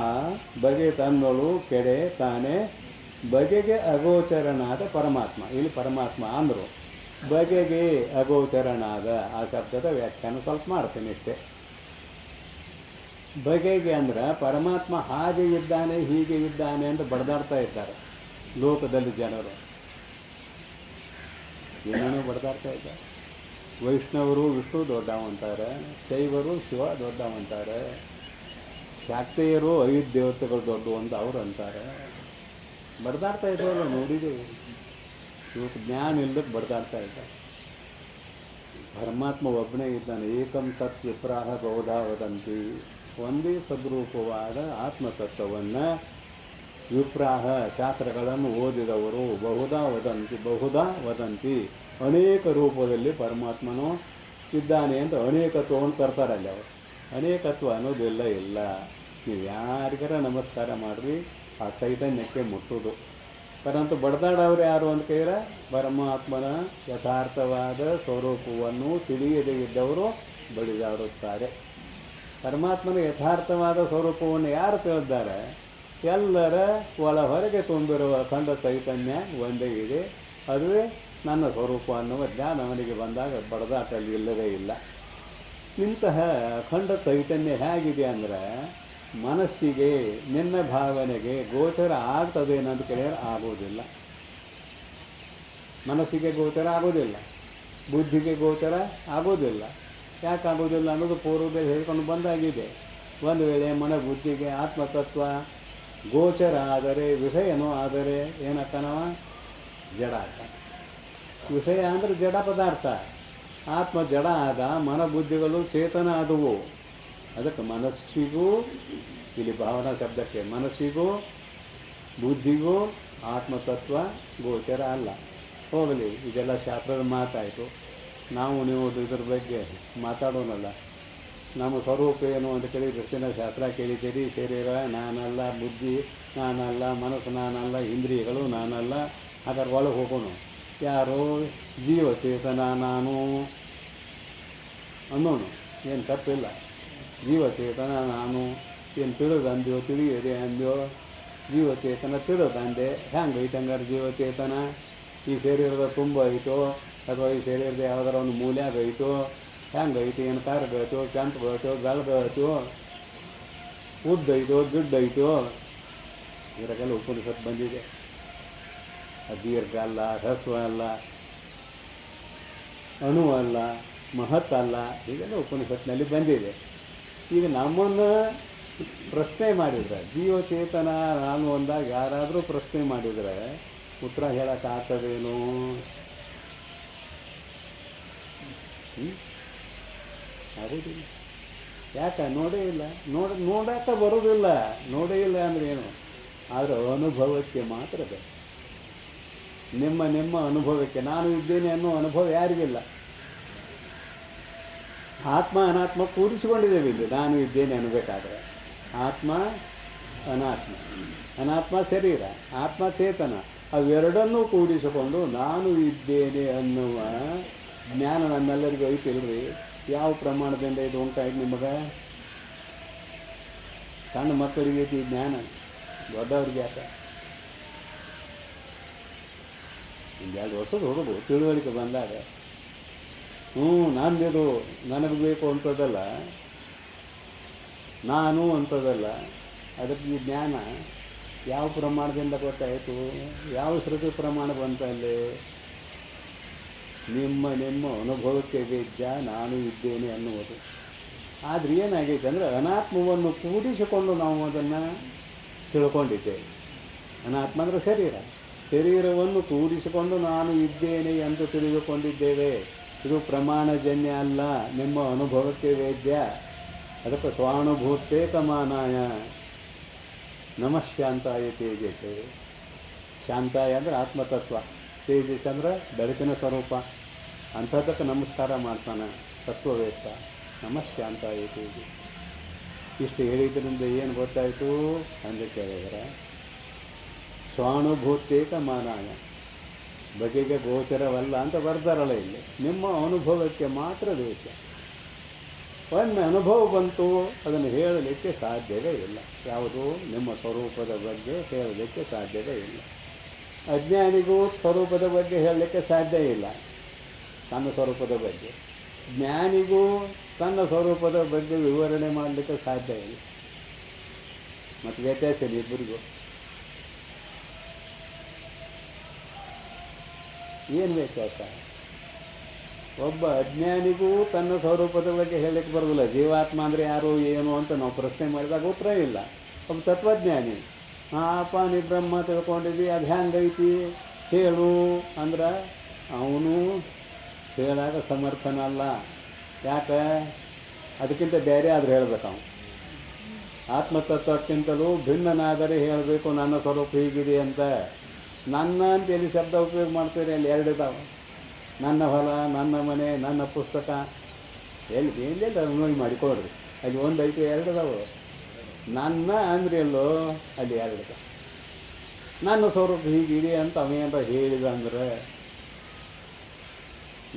Speaker 1: ಬಗೆ ತನ್ನೊಳು ಕೆಡೆ ತಾನೇ ಬಗೆಗೆ ಅಗೋಚರನಾದ ಪರಮಾತ್ಮ. ಇಲ್ಲಿ ಪರಮಾತ್ಮ ಅಂದರು, ಬಗೆಗೆ ಅಗೋಚರನಾದ ಆ ಶಬ್ದದ ವ್ಯಾಖ್ಯಾನ ಸ್ವಲ್ಪ ಮಾಡ್ತೇನೆ ಇಷ್ಟೇ. ಬಗೆಗೆ ಅಂದ್ರೆ ಪರಮಾತ್ಮ ಹಾಗೆ ಇದ್ದಾನೆ ಹೀಗೆ ಇದ್ದಾನೆ ಅಂತ ಬಡದಾಡ್ತಾ ಇದ್ದಾರೆ ಲೋಕದಲ್ಲಿ ಜನರು. ಏನೇನೋ ಬಡದಾಡ್ತಾ ಇದ್ದಾರೆ. ವೈಷ್ಣವರು ವಿಷ್ಣು ದೊಡ್ಡವಂತಾರೆ, ಶೈವರು ಶಿವ ದೊಡ್ಡವಂತಾರೆ, ಶಾಕ್ತೆಯರು 5 ದೇವತೆಗಳು ದೊಡ್ಡವು ಅಂತ ಅವ್ರು ಅಂತಾರೆ. ಬಡದಾಡ್ತಾ ಇದ್ದವರು ನೋಡಿದ್ದೀವಿ. ಇವತ್ತು ಜ್ಞಾನ ಇಲ್ಲದಕ್ಕೆ ಬಡದಾಡ್ತಾ ಇದ್ದಾರೆ. ಪರಮಾತ್ಮ ಒಬ್ಬನೇ ಇದ್ದಾನೆ. ಏಕಂ ಸತ್ ವಿಪ್ರಾಹ ಬಹುಧಾ ವದಂತಿ. ಒಂದೇ ಸದ್ರೂಪವಾದ ಆತ್ಮತತ್ವವನ್ನು ವಿಪ್ರಾಹ ಶಾಸ್ತ್ರಗಳನ್ನು ಓದಿದವರು ಬಹುಧಾ ವದಂತಿ ಅನೇಕ ರೂಪದಲ್ಲಿ ಪರಮಾತ್ಮನು ಇದ್ದಾನೆ ಅಂತ ಅನೇಕತ್ವವನ್ನು ತರ್ತಾರಲ್ಲಿ ಅವರು. ಅನೇಕತ್ವ ಅನ್ನೋದಿಲ್ಲ. ಇಲ್ಲ, ನೀವು ಯಾರಿಗಾರ ನಮಸ್ಕಾರ ಮಾಡಿರಿ ಆ ಚೈತನ್ಯಕ್ಕೆ ಮುಟ್ಟುವುದು. ಪರಂತು ಬಡದಾಡವ್ರು ಯಾರು ಅಂತ ಕೇಳಿದ್ರೆ ಪರಮಾತ್ಮನ ಯಥಾರ್ಥವಾದ ಸ್ವರೂಪವನ್ನು ತಿಳಿಯದೇ ಇದ್ದವರು ಬಡಿದಾಡುತ್ತಾರೆ. ಪರಮಾತ್ಮನ ಯಥಾರ್ಥವಾದ ಸ್ವರೂಪವನ್ನು ಯಾರು ತಿಳಿದ್ದಾರೆ? ಎಲ್ಲರ ಒಳ ಹೊರಗೆ ತುಂಬಿರುವ ಅಖಂಡ ಚೈತನ್ಯ ಒಂದೇ ಇದೆ. ಅದುವೇ ನನ್ನ ಸ್ವರೂಪ ಅನ್ನುವ ಜ್ಞಾನ ಅವನಿಗೆ ಬಂದಾಗ ಬಡದಾಟಲ್ಲಿ ಇಲ್ಲವೇ ಇಲ್ಲ. ಇಂತಹ ಅಖಂಡ ಚೈತನ್ಯ ಹೇಗಿದೆ ಅಂದರೆ ಮನಸ್ಸಿಗೆ ನಿನ್ನ ಭಾವನೆಗೆ ಗೋಚರ ಆಗ್ತದೇನಂತ ಕೇಳಿದ್ರೆ ಆಗೋದಿಲ್ಲ. ಮನಸ್ಸಿಗೆ ಗೋಚರ ಆಗೋದಿಲ್ಲ, ಬುದ್ಧಿಗೆ ಗೋಚರ ಆಗೋದಿಲ್ಲ. ಯಾಕೆ ಆಗೋದಿಲ್ಲ ಅನ್ನೋದು ಪೂರ್ವದಲ್ಲಿ ಹೇಳ್ಕೊಂಡು ಬಂದಾಗಿದೆ. ಒಂದು ವೇಳೆ ಮನ ಬುದ್ಧಿಗೆ ಆತ್ಮತತ್ವ ಗೋಚರ ಆದರೆ, ವಿಷಯನೂ ಆದರೆ ಏನಕ್ಕನವ? ಜಡ ಆಗ್ತಾನೆ. ವಿಷಯ ಅಂದರೆ ಜಡ ಪದಾರ್ಥ. ಆತ್ಮ ಜಡ ಆದ, ಮನ ಬುದ್ಧಿಗಳು ಚೇತನ ಆದವು. ಅದಕ್ಕೆ ಮನಸ್ಸಿಗೂ, ಇಲ್ಲಿ ಭಾವನಾ ಶಬ್ದಕ್ಕೆ ಮನಸ್ಸಿಗೂ ಬುದ್ಧಿಗೂ ಆತ್ಮತತ್ವ ಗೋಚರ ಅಲ್ಲ. ಹೋಗಲಿ, ಇದೆಲ್ಲ ಶಾಸ್ತ್ರದ ಮಾತಾಯಿತು. ನಾವು ನೀವು ಇದ್ರ ಬಗ್ಗೆ ಮಾತಾಡೋನಲ್ಲ. ನಮ್ಮ ಸ್ವರೂಪ ಏನು ಅಂತ ಕೇಳಿ ದೃಷ್ಟಿನ ಶಾಸ್ತ್ರ ಕೇಳಿದ್ದೀರಿ. ಶರೀರ ನಾನಲ್ಲ, ಬುದ್ಧಿ ನಾನಲ್ಲ, ಮನಸ್ಸು ನಾನಲ್ಲ, ಇಂದ್ರಿಯಗಳು ನಾನಲ್ಲ. ಅದರ ಒಳಗೆ ಹೋಗೋಣ. ಯಾರು? ಜೀವಚೇತನ ನಾನು ಅನ್ನೋನು, ಏನು ತಪ್ಪಿಲ್ಲ. ಜೀವಚೇತನ ನಾನು, ಏನು ತಿಳಿದಂದ್ಯೋ ತಿಳಿಯದೆ ಅಂದ್ಯೋ ಜೀವಚೇತನ ತಿಳಿದಂದೆ ಹೆಂಗೈತೆ ಹಂಗಾರೆ ಜೀವಚೇತನ ಈ ಶರೀರದ ತುಂಬ ಐತೋ ಅಥವಾ ಈ ಶರೀರದ ಯಾವ್ದಾರ ಒಂದು ಮೂಲ್ಯಾಗ ಐತೋ ಹೆಂಗೈತಿ ಏನು ಕಾರ್ಗೈತೋ ಕೆಂಪಗೈತೋ ಬೆಳಗೈತೋ ಉದ್ದೈತೋ ಗಿಡ್ಡೈತೋ ಇದಕ್ಕೆಲ್ಲ ಉಪನಿಷತ್ ಬಂದಿದೆ. ದೀರ್ಘ ಅಲ್ಲ, ಹ್ರಸ್ವ ಅಲ್ಲ, ಅಣು ಅಲ್ಲ, ಮಹತ್ ಅಲ್ಲ, ಹೀಗೆಲ್ಲ ಉಪನಿಷತ್ನಲ್ಲಿ ಬಂದಿದೆ. ಈಗ ನಮ್ಮನ್ನು ಪ್ರಶ್ನೆ ಮಾಡಿದ್ರೆ ಜೀವಚೇತನ ನಾನು ಅಂದಾಗ ಯಾರಾದರೂ ಪ್ರಶ್ನೆ ಮಾಡಿದರೆ ಉತ್ತರ ಹೇಳೋಕ್ಕಾಗ್ತದೇನು? ಆಗೋದಿಲ್ಲ. ಯಾಕೆ? ನೋಡೇ ಇಲ್ಲ. ನೋಡೋಕೆ ಬರೋದಿಲ್ಲ. ನೋಡೇ ಇಲ್ಲ ಅಂದರೆ ಏನು? ಆದರೆ ಅನುಭವಕ್ಕೆ ಮಾತ್ರ ಬೇಕು. ನಿಮ್ಮ ಅನುಭವಕ್ಕೆ. ನಾನು ಇದ್ದೇನೆ ಅನ್ನೋ ಅನುಭವ ಯಾರಿಗಿಲ್ಲ. ಆತ್ಮ ಅನಾತ್ಮ ಕೂಡಿಸಿಕೊಂಡಿದ್ದೇವೆ ಇಲ್ಲಿ. ನಾನು ಇದ್ದೇನೆ ಅನ್ನಬೇಕಾದ್ರೆ ಆತ್ಮ ಅನಾತ್ಮ, ಅನಾತ್ಮ ಶರೀರ, ಆತ್ಮ ಚೇತನ, ಅವೆರಡನ್ನೂ ಕೂಡಿಸಿಕೊಂಡು ನಾನು ಇದ್ದೇನೆ ಅನ್ನುವ ಜ್ಞಾನ ನಮ್ಮೆಲ್ಲರಿಗೂ ಐತಿಲ್ರಿ. ಯಾವ ಪ್ರಮಾಣದಿಂದ ಇದು ಉಂಟಾಯ್ತು ನಿಮಗೆ? ಸಣ್ಣ ಮಕ್ಕಳಿಗೆ ಐತಿ ಜ್ಞಾನ, ದೊಡ್ಡವ್ರಿಗೆ ಯಾಕೆ? ಒಂದೆರಡು ವರ್ಷದ ಹುಡುಗರು ತಿಳುವಳಿಕೆ ಬಂದಾಗ ನಂದಿದು ನನಗೆ ಬೇಕು ಅಂಥದ್ದಲ್ಲ, ನಾನು ಅಂಥದ್ದಲ್ಲ. ಅದಕ್ಕೆ ಈ ಜ್ಞಾನ ಯಾವ ಪ್ರಮಾಣದಿಂದ ಗೊತ್ತಾಯಿತು? ಯಾವ ಶ್ರುತಿ ಪ್ರಮಾಣ ಬಂತಲ್ಲಿ? ನಿಮ್ಮ ಅನುಭವಕ್ಕೆ ವೇದ್ಯ ನಾನು ಇದ್ದೇನೆ ಅನ್ನುವುದು. ಆದರೆ ಏನಾಗೈತೆ ಅಂದರೆ ಅನಾತ್ಮವನ್ನು ಕೂಡಿಸಿಕೊಂಡು ನಾವು ಅದನ್ನು ತಿಳ್ಕೊಂಡಿದ್ದೇವೆ. ಅನಾತ್ಮ ಅಂದರೆ ಶರೀರವನ್ನು ಕೂಡಿಸಿಕೊಂಡು ನಾನು ಇದ್ದೇನೆ ಎಂದು ತಿಳಿದುಕೊಂಡಿದ್ದೇವೆ. ಇದು ಪ್ರಮಾಣಜನ್ಯ ಅಲ್ಲ, ನಿಮ್ಮ ಅನುಭವಕ್ಕೆ ವೇದ್ಯ. ಅದಕ್ಕೆ ಸ್ವಾನುಭೂತೇ ಕಮಾನಾಯ ನಮಃ ಶಾಂತಾಯ ತೇಜಸ್ಸೇ. ಶಾಂತಾಯ ಅಂದರೆ ಆತ್ಮತತ್ವ, ತೇಜಸ್ ಅಂದರೆ ಬೆಳಕಿನ ಸ್ವರೂಪ. ಅಂಥದ್ದಕ್ಕೆ ನಮಸ್ಕಾರ ಮಾಡ್ತಾನೆ ತತ್ವವೇತ್ತ. ನಮಃ ಶಾಂತಾಯ ತೇಜಸ್. ಇಷ್ಟು ಹೇಳಿದ್ರಿಂದ ಏನು ಗೊತ್ತಾಯಿತು ಅಂತ ಕೇಳಿದರೆ, ಸ್ವಾನುಭೂತೇಕ ಮಾನಾಯ, ಬಗೆಗೆ ಗೋಚರವಲ್ಲ ಅಂತ ಬರ್ತಾರಲ್ಲ ಇಲ್ಲಿ. ನಿಮ್ಮ ಅನುಭವಕ್ಕೆ ಮಾತ್ರ ವೇದ್ಯ. ಒಮ್ಮೆ ಅನುಭವ ಬಂತು, ಅದನ್ನು ಹೇಳಲಿಕ್ಕೆ ಸಾಧ್ಯವೇ ಇಲ್ಲ. ಯಾವುದು? ನಿಮ್ಮ ಸ್ವರೂಪದ ಬಗ್ಗೆ ಹೇಳಲಿಕ್ಕೆ ಸಾಧ್ಯವೇ ಇಲ್ಲ. ಅಜ್ಞಾನಿಗೂ ಸ್ವರೂಪದ ಬಗ್ಗೆ ಹೇಳಲಿಕ್ಕೆ ಸಾಧ್ಯ ಇಲ್ಲ, ತನ್ನ ಸ್ವರೂಪದ ಬಗ್ಗೆ. ಜ್ಞಾನಿಗೂ ತನ್ನ ಸ್ವರೂಪದ ಬಗ್ಗೆ ವಿವರಣೆ ಮಾಡಲಿಕ್ಕೆ ಸಾಧ್ಯ ಇಲ್ಲ. ಮತ್ತು ವ್ಯತ್ಯಾಸ ಇಲ್ಲ ಇಬ್ಬರಿಗೂ. ಏನು ವ್ಯತ್ಯಾಸ? ಒಬ್ಬ ಅಜ್ಞಾನಿಗೂ ತನ್ನ ಸ್ವರೂಪದ ಬಗ್ಗೆ ಹೇಳಲಿಕ್ಕೆ ಬರೋದಿಲ್ಲ. ಜೀವಾತ್ಮ ಅಂದರೆ ಯಾರು ಏನು ಅಂತ ನಾವು ಪ್ರಶ್ನೆ ಮಾಡಿದಾಗ ಉತ್ತರ ಇಲ್ಲ. ಒಬ್ಬ ತತ್ವಜ್ಞಾನಿ, ಅಪ್ಪ ನೀ ಬ್ರಹ್ಮ ತಿಳ್ಕೊಂಡಿದ್ವಿ, ಅದು ಹೆಂಗೈತಿ ಹೇಳು ಅಂದ್ರೆ ಅವನು ಹೇಳಾಗ ಸಮರ್ಥನಲ್ಲ. ಯಾಕೆ? ಅದಕ್ಕಿಂತ ಬೇರೆ ಆದರೂ ಹೇಳ್ಬೇಕು. ಅವನು ಆತ್ಮತತ್ವಕ್ಕಿಂತಲೂ ಭಿನ್ನನಾದರೆ ಹೇಳಬೇಕು ನನ್ನ ಸ್ವರೂಪ ಹೀಗಿದೆ ಅಂತ. ನನ್ನ ಅಂತ ಎಲ್ಲಿ ಶಬ್ದ ಉಪಯೋಗ ಮಾಡ್ತೀರಿ? ಅಲ್ಲಿ ಎರಡಿದ್ದಾವೆ. ನನ್ನ ಹೊಲ, ನನ್ನ ಮನೆ, ನನ್ನ ಪುಸ್ತಕ, ಎಲ್ಲಿ ನೋಡಿ ಮಾಡಿಕೊಡ್ರಿ. ಅಲ್ಲಿ ಒಂದು ಐದು ಎರಡಿದಾವೆ. ನನ್ನ ಅಂದ್ರೆ ಎಲ್ಲೋ ಅಲ್ಲಿ ಎರಡಿದೆ. ನನ್ನ ಸ್ವರೂಪ ಹೀಗಿದೆ ಅಂತ ಅವೇನಾರ ಹೇಳಿದ ಅಂದರೆ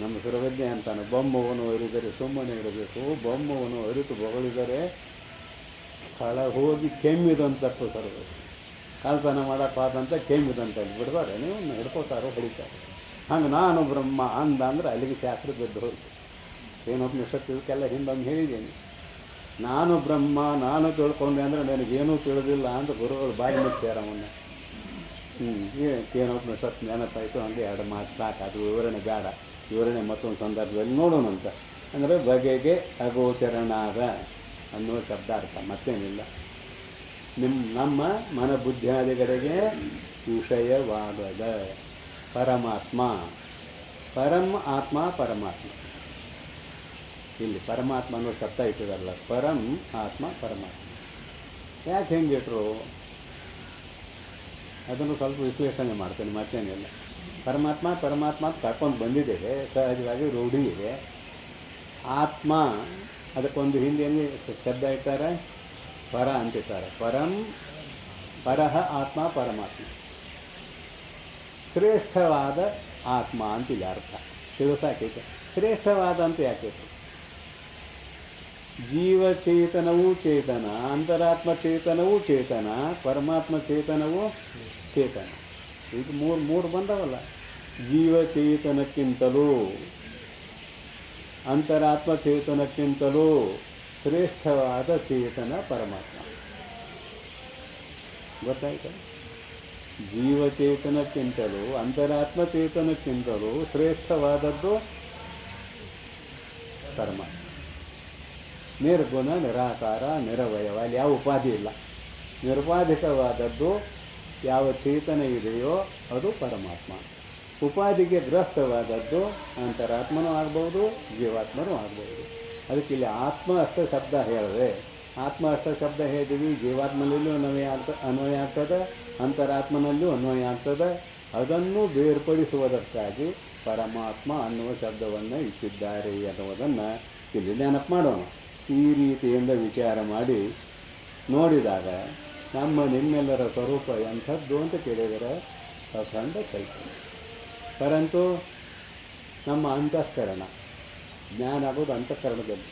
Speaker 1: ನಮ್ಮ ಸರ್ವಜ್ಞ ಅಂತಾನೆ. ಬೊಮ್ಮವನ್ನು ಅರಿದರೆ ಸುಮ್ಮನೆ ಇರಬೇಕು, ಬೊಮ್ಮವನ್ನು ಅರಿತು ಬಗಳಿದರೆ ಕಳ ಹೋಗಿ ಕೆಮ್ಮಿದಂತಪ್ಪು ಸರ್ವ. ಕಳ್ತನ ಮಾಡೋಕ್ಕಾದಂತ ಕೆಮ್ಮಿದಂತ ಅಲ್ಲಿ ಬಿಡ್ತಾರೆ, ನೀವು ಹಿಡ್ಕೋತಾರೋ ಹೊಡಿತಾರೆ. ಹಂಗೆ ನಾನು ಬ್ರಹ್ಮ ಅಂದ ಅಂದ್ರೆ ಅಲ್ಲಿಗೆ ಶಾಸ್ತ್ರ ಬಿದ್ದು ಹೋಯ್ತು. ಏನೋಪನಿಷತ್ತು ಇದಕ್ಕೆಲ್ಲ ಹಿಂದೊಮ್ಮೆ ಹೇಳಿದ್ದೀನಿ. ನಾನು ಬ್ರಹ್ಮ, ನಾನು ತಿಳ್ಕೊಂಡೆ ಅಂದರೆ ನನಗೇನೂ ತಿಳಿದಿಲ್ಲ ಅಂತ ಗುರುಗಳು ಬಾಯಿ ಮುಚ್ಚಾರ ಅವನ್ನ. ಏನೋಪನಿಷತ್ತು ನೆನಪಾಯಿತು. ಹಂಗೆ ಎರಡು ಮಾತು ಸಾಕು, ಅದು ವಿವರಣೆ ಬೇಡ. ವಿವರಣೆ ಮತ್ತೊಂದು ಸಂದರ್ಭದಲ್ಲಿ ನೋಡೋಣಂತ. ಅಂದರೆ ಬಗೆಗೆ ಅಗೋಚರನಾದ ಅನ್ನುವ ಶಬ್ದಾರ್ಥ, ಮತ್ತೇನಿಲ್ಲ. ನಮ್ಮ ಮನಬುದ್ಧಿಯಾದಿಗಳಿಗೆ ವಿಷಯವಾಗದ ಪರಮಾತ್ಮ. ಆತ್ಮ ಪರಮಾತ್ಮ. ಇಲ್ಲಿ ಪರಮಾತ್ಮ ಅನ್ನೋ ಶಬ್ದ ಇಟ್ಟಿದಾರಲ್ಲ, ಪರಂ ಆತ್ಮ ಪರಮಾತ್ಮ. ಯಾಕೆ ಹೆಂಗಿಟ್ರು ಅದನ್ನು ಸ್ವಲ್ಪ ವಿಶ್ಲೇಷಣೆ ಮಾಡ್ತೇನೆ, ಮತ್ತೇನಿಲ್ಲ. ಪರಮಾತ್ಮ ಅಂತ ಕರ್ಕೊಂಡು ಬಂದಿದ್ದೇವೆ, ಸಹಜವಾಗಿ ರೂಢಿ ಇದೆ. ಆತ್ಮ ಅದಕ್ಕೊಂದು ಹಿಂದಿಯಲ್ಲಿ ಶಬ್ದ ಇಟ್ಟಾರೆ, ಪರ ಅಂತಿದ್ದಾರೆ. ಪರಹ ಆತ್ಮ ಪರಮಾತ್ಮ. ಶ್ರೇಷ್ಠವಾದ ಆತ್ಮ ಅಂತಿಲ್ಲ ಅರ್ಥ. ತಿಳಿಸಾಕೈತೆ. ಶ್ರೇಷ್ಠವಾದ ಅಂತ ಯಾಕೈತೆ? ಜೀವಚೇತನವೂ ಚೇತನ, ಅಂತರಾತ್ಮ ಚೇತನವೂ ಚೇತನ, ಪರಮಾತ್ಮ ಚೇತನವೂ ಚೇತನ. ಇದು ಮೂರು ಬಂದವಲ್ಲ. ಜೀವಚೇತನಕ್ಕಿಂತಲೂ ಅಂತರಾತ್ಮ ಚೇತನಕ್ಕಿಂತಲೂ ಶ್ರೇಷ್ಠವಾದ ಚೇತನ ಪರಮಾತ್ಮ. ಗೊತ್ತಾಯ್ತಾ? ಜೀವಚೇತನಕ್ಕಿಂತಲೂ ಅಂತರಾತ್ಮ ಚೇತನಕ್ಕಿಂತಲೂ ಶ್ರೇಷ್ಠವಾದದ್ದು ಪರಮಾತ್ಮ. ನಿರ್ಗುಣ, ನಿರಾಕಾರ, ನಿರವಯವ, ಅಲ್ಲಿ ಯಾವ ಉಪಾಧಿ ಇಲ್ಲ. ನಿರುಪಾಧಿಕವಾದದ್ದು ಯಾವ ಚೇತನ ಇದೆಯೋ ಅದು ಪರಮಾತ್ಮ. ಉಪಾಧಿಗೆ ಗ್ರಸ್ತವಾದದ್ದು ಅಂತರಾತ್ಮನೂ ಆಗ್ಬೋದು, ಜೀವಾತ್ಮನೂ ಆಗ್ಬೋದು. ಅದಕ್ಕೆ ಇಲ್ಲಿ ಆತ್ಮ ಅಷ್ಟ ಶಬ್ದ ಹೇಳಿದೆ. ಆತ್ಮ ಅಷ್ಟ ಶಬ್ದ ಹೇಳಿದ್ವಿ, ಜೀವಾತ್ಮನಲ್ಲೂ ಅನ್ವಯ ಆಗ್ತದೆ, ಅಂತರಾತ್ಮನಲ್ಲೂ ಅನ್ವಯ ಆಗ್ತದೆ. ಅದನ್ನು ಬೇರ್ಪಡಿಸುವುದಕ್ಕಾಗಿ ಪರಮಾತ್ಮ ಅನ್ನುವ ಶಬ್ದವನ್ನು ಇಟ್ಟಿದ್ದಾರೆ ಅನ್ನುವುದನ್ನು ಇಲ್ಲಿ ನೆನಪು ಮಾಡೋಣ. ಈ ರೀತಿಯಿಂದ ವಿಚಾರ ಮಾಡಿ ನೋಡಿದಾಗ ನಿಮ್ಮೆಲ್ಲರ ಸ್ವರೂಪ ಎಂಥದ್ದು ಅಂತ ಕೇಳಿದರೆ ಅಖಂಡ ಚೈತನ್ಯ. ಪರಂತು ನಮ್ಮ ಅಂತಃಕರಣ ಜ್ಞಾನ ಆಗೋದು ಅಂತಃಕರಣದಲ್ಲಿ,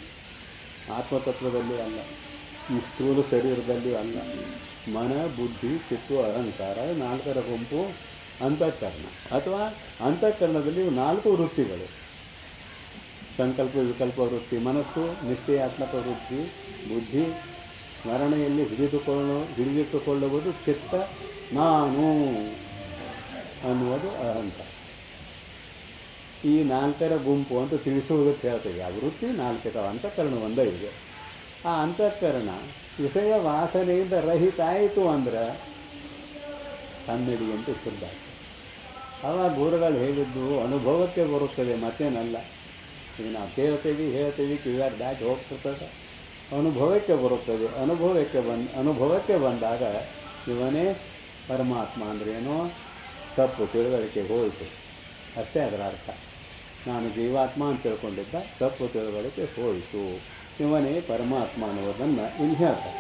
Speaker 1: ಆತ್ಮತತ್ವದಲ್ಲಿ ಅಲ್ಲ, ಈ ಸ್ಥೂಲ ಶರೀರದಲ್ಲಿ ಅಲ್ಲ. ಮನ, ಬುದ್ಧಿ, ಚಿತ್ತು, ಅಹಂಕಾರ, ನಾಲ್ಕರ ಗುಂಪು ಅಂತಃಕರಣ. ಅಥವಾ ಅಂತಃಕರಣದಲ್ಲಿ 4 ವೃತ್ತಿಗಳು: ಸಂಕಲ್ಪ, ವಿಕಲ್ಪ ವೃತ್ತಿ ಮನಸ್ಸು, ನಿಶ್ಚಯಾತ್ಮಕ ವೃತ್ತಿ ಬುದ್ಧಿ, ಸ್ಮರಣೆಯಲ್ಲಿ ಹಿಡಿದಿಟ್ಟುಕೊಳ್ಳುವುದು ಚಿತ್ತ, ನಾನು ಅನ್ನುವುದು ಅಹಂಕಾರ. ಈ 4ರ ಗುಂಪು ಅಂತ ತಿಳಿಸುವುದಕ್ಕೆ ಹೇಳ್ತೇವೆ. ಆ ವೃತ್ತಿ 4 ಅಂತಃಕರಣ ಒಂದೇ ಇದೆ. ಆ ಅಂತಃಕರಣ ವಿಷಯ ವಾಸನೆಯಿಂದ ರಹಿತ ಆಯಿತು ಅಂದ್ರೆ ಕನ್ನಡಿ ಅಂತ ಶುದ್ಧ. ಆವಾಗ ಗುರುಗಳು ಹೇಳಿದ್ದು ಅನುಭವಕ್ಕೆ ಬರುತ್ತದೆ, ಮತ್ತೇನಲ್ಲ. ಈಗ ನಾವು ಹೇಳ್ತೀವಿ ಕಿವಿಯಾಗ ದಾಟಿ ಹೋಗ್ತಿರ್ತದೆ, ಅನುಭವಕ್ಕೆ ಬರುತ್ತದೆ. ಅನುಭವಕ್ಕೆ ಬಂದಾಗ ಇವನೇ ಪರಮಾತ್ಮ ಅಂದ್ರೇನೋ ತಪ್ಪು ತಿಳುವಳಿಕೆ ಹೋಯಿತು, ಅಷ್ಟೇ ಅದರ ಅರ್ಥ. ನಾನು ಜೀವಾತ್ಮ ಅಂತ ತಿಳ್ಕೊಂಡಿದ್ದ, ತಪ್ಪು ತಿಳುವಳಿಕೆ ಹೋಯಿತು, ಇವನೇ ಪರಮಾತ್ಮ ಅನ್ನೋದನ್ನು ಇಲ್ಲಿ ಹೇಳ್ತಾರೆ.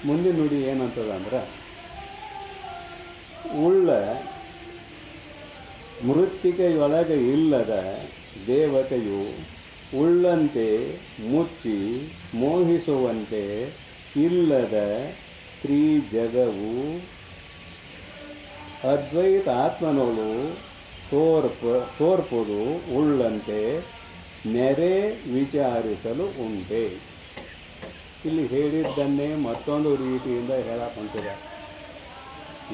Speaker 1: ಮುಂದಿನ ನುಡಿ ಏನಂತದಂದ್ರೆ, ಉಳ್ಳ ಮೃತ್ತಿಕೆಯೊಳಗೆ ಇಲ್ಲದ ದೇವತೆಯು ಉಳ್ಳಂತೆ ಮುಚ್ಚಿ ಮೋಹಿಸುವಂತೆ ಇಲ್ಲದ ತ್ರಿಜಗವು ಅದ್ವೈತ ಆತ್ಮನೋಳು ತೋರ್ಪುದು ಉಳ್ಳಂತೆ ನೆರೆ ವಿಚಾರಿಸಲು ಉಂಟೆ. ಇಲ್ಲಿ ಹೇಳಿದ್ದನ್ನೇ ಮತ್ತೊಂದು ರೀತಿಯಿಂದ ಹೇಳಕೊಂತಿದ್ದಾರೆ.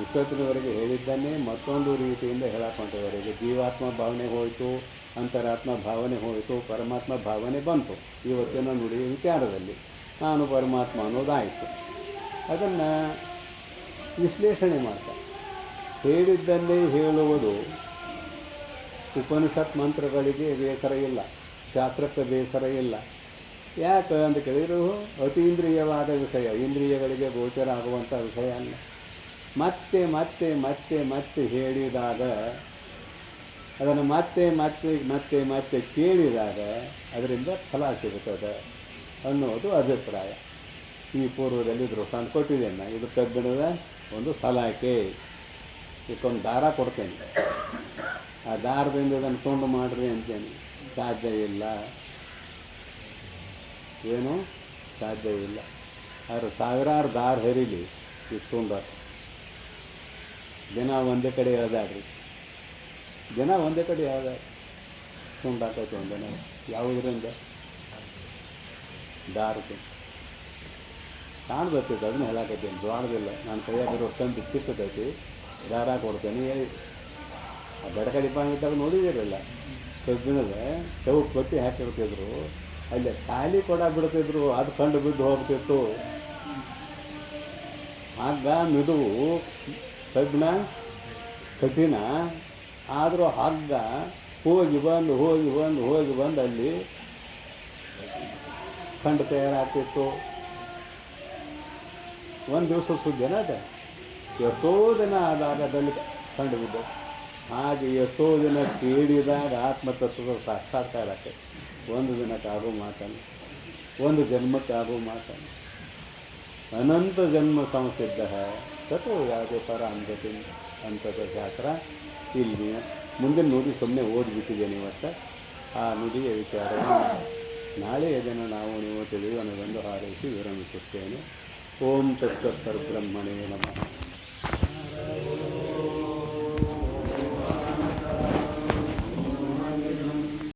Speaker 1: ಇಷ್ಟೊತ್ತಿನವರೆಗೆ ಹೇಳಿದ್ದನ್ನೇ ಮತ್ತೊಂದು ರೀತಿಯಿಂದ ಹೇಳಕೊಂತಿದ್ದಾರೆ. ಈಗ ಜೀವಾತ್ಮ ಭಾವನೆ ಹೋಯಿತು, ಅಂತರಾತ್ಮ ಭಾವನೆ ಹೋಯಿತು, ಪರಮಾತ್ಮ ಭಾವನೆ ಬಂತು. ಇವತ್ತಿನ ನುಡಿಯ ವಿಚಾರದಲ್ಲಿ ನಾನು ಪರಮಾತ್ಮ ಅನ್ನೋದಾಯಿತು. ಅದನ್ನು ವಿಶ್ಲೇಷಣೆ ಮಾಡ್ತಾರೆ. ಹೇಳಿದ್ದನ್ನೇ ಹೇಳುವುದು ಉಪನಿಷತ್ ಮಂತ್ರಗಳಿಗೆ ಬೇಸರ ಇಲ್ಲ, ಶಾಸ್ತ್ರಕ್ಕೆ ಬೇಸರ ಇಲ್ಲ. ಯಾಕೆ ಅಂತ ಕೇಳಿದ್ರು, ಅತೀಂದ್ರಿಯವಾದ ವಿಷಯ, ಇಂದ್ರಿಯಗಳಿಗೆ ಗೋಚರ ಆಗುವಂಥ ವಿಷಯ ಅಲ್ಲ. ಮತ್ತೆ ಮತ್ತೆ ಮತ್ತೆ ಮತ್ತೆ ಹೇಳಿದಾಗ, ಅದನ್ನು ಮತ್ತೆ ಮತ್ತೆ ಮತ್ತೆ ಮತ್ತೆ ಕೇಳಿದಾಗ ಅದರಿಂದ ಫಲ ಸಿಗುತ್ತದೆ ಅನ್ನೋದು ಅಭಿಪ್ರಾಯ. ಈ ಪೂರ್ವದಲ್ಲಿ ದೃಷ್ಟಾಂತ ಕೊಟ್ಟಿದ್ದೇನೆ. ಇದು ಕಬ್ಬಿಣದ ಒಂದು ಸಲಾಕೆ, ಇದಕ್ಕೊಂದು ದಾರ ಕೊಡ್ತೇನೆ, ಆ ದಾರದಿಂದ ಇದನ್ನು ತುಂಡು ಮಾಡಿರಿ ಅಂತೇನೆ. ಸಾಧ್ಯ ಇಲ್ಲ, ಏನು ಸಾಧ್ಯ ಇಲ್ಲ. ಆದ್ರೆ ಸಾವಿರಾರು ದಾರ ಹರಿಲಿ ಇದು ತುಂಡ. ಜನ ಒಂದೇ ಕಡೆ ಹೇಳ್ದಾಡ್ರಿ, ಜನ ಒಂದೇ ಕಡೆ ಹೇಳ್ದಾಡ್ರಿ, ತುಂಡಾಕೈತೆ ಒಂದನ. ಯಾವುದರಿಂದ? ದಾರಕ್ಕೆ ಸಾಣ್ದತ್ತೈತೆ, ಅದನ್ನ ಹೇಳಾಕೈತೇನೆ, ದ್ವಾರದಿಲ್ಲ. ನಾನು ಕೈಯಾಗಿರೋ ತಂದು ಚಿಕ್ಕದೈತಿ, ದಾರ ಕೊಡ್ತೇನೆ ಹೇಳಿ. ಆ ಬೆಡಕ ಡಿಪಾರ್ಟ್ಮೆಂಟಾಗ ನೋಡಿದಿರಲ್ಲ, ಕಬ್ಬಿಣದ ಚೌಕ್ ಕೊಟ್ಟು ಹಾಕಿರ್ತಿದ್ರು, ಅಲ್ಲಿ ಖಾಲಿ ಕೊಡ ಬಿಡ್ತಿದ್ರು, ಅದು ಕಂಡು ಬಿದ್ದು ಹೋಗ್ತಿತ್ತು. ಆಗ ಮಿದುವು ಕಬ್ಬಿಣ ಕಠಿಣ ಆದರೂ ಹಗ್ಗ ಹೋಗಿ ಬಂದು ಅಲ್ಲಿ ಕಂಡು ತಯಾರಾಗ್ತಿತ್ತು. ಒಂದು ದಿವಸ ಸುದ್ದಿನ ಅದ, ಎಷ್ಟೋ ದಿನ ಆದಾಗದಲ್ಲಿ ಕಂಡು ಬಿದ್ದು. ಹಾಗೆ ಎಷ್ಟೋ ದಿನ ಕೇಳಿದಾಗ ಆತ್ಮತತ್ವದ ಸಾಕ್ಷಾತ್ಕಾರ ಆಗ್ತದೆ. ಒಂದು ದಿನಕ್ಕಾಗೋ ಮಾತನ್ನು, ಒಂದು ಜನ್ಮಕ್ಕಾಗೋ ಮಾತನ್ನು. ಅನಂತ ಜನ್ಮ ಸಂಸಿದ್ಧ ತಥೋ ಯಾವುದೇ ಪರ ಅಂಜತಿ ಅಂತದ ಶಾಸ್ತ್ರ. ಇಲ್ಲಿ ಮುಂದಿನ ನುಡಿ ಸುಮ್ಮನೆ ಓದಿಬಿಟ್ಟಿದ್ದೇನೆ ಇವತ್ತು. ಆ ನುಡಿಯ ವಿಚಾರವನ್ನು ನಾಳೆಯ ದಿನ ನಾವು ನೀವು ತಿಳಿಯುವನೆಂದು ಹಾರೈಸಿ ವಿರಮಿಸುತ್ತೇನೆ. ಓಂ ತತ್ಸತ್ ಪರಬ್ರಹ್ಮಣೇ ನಮಃ.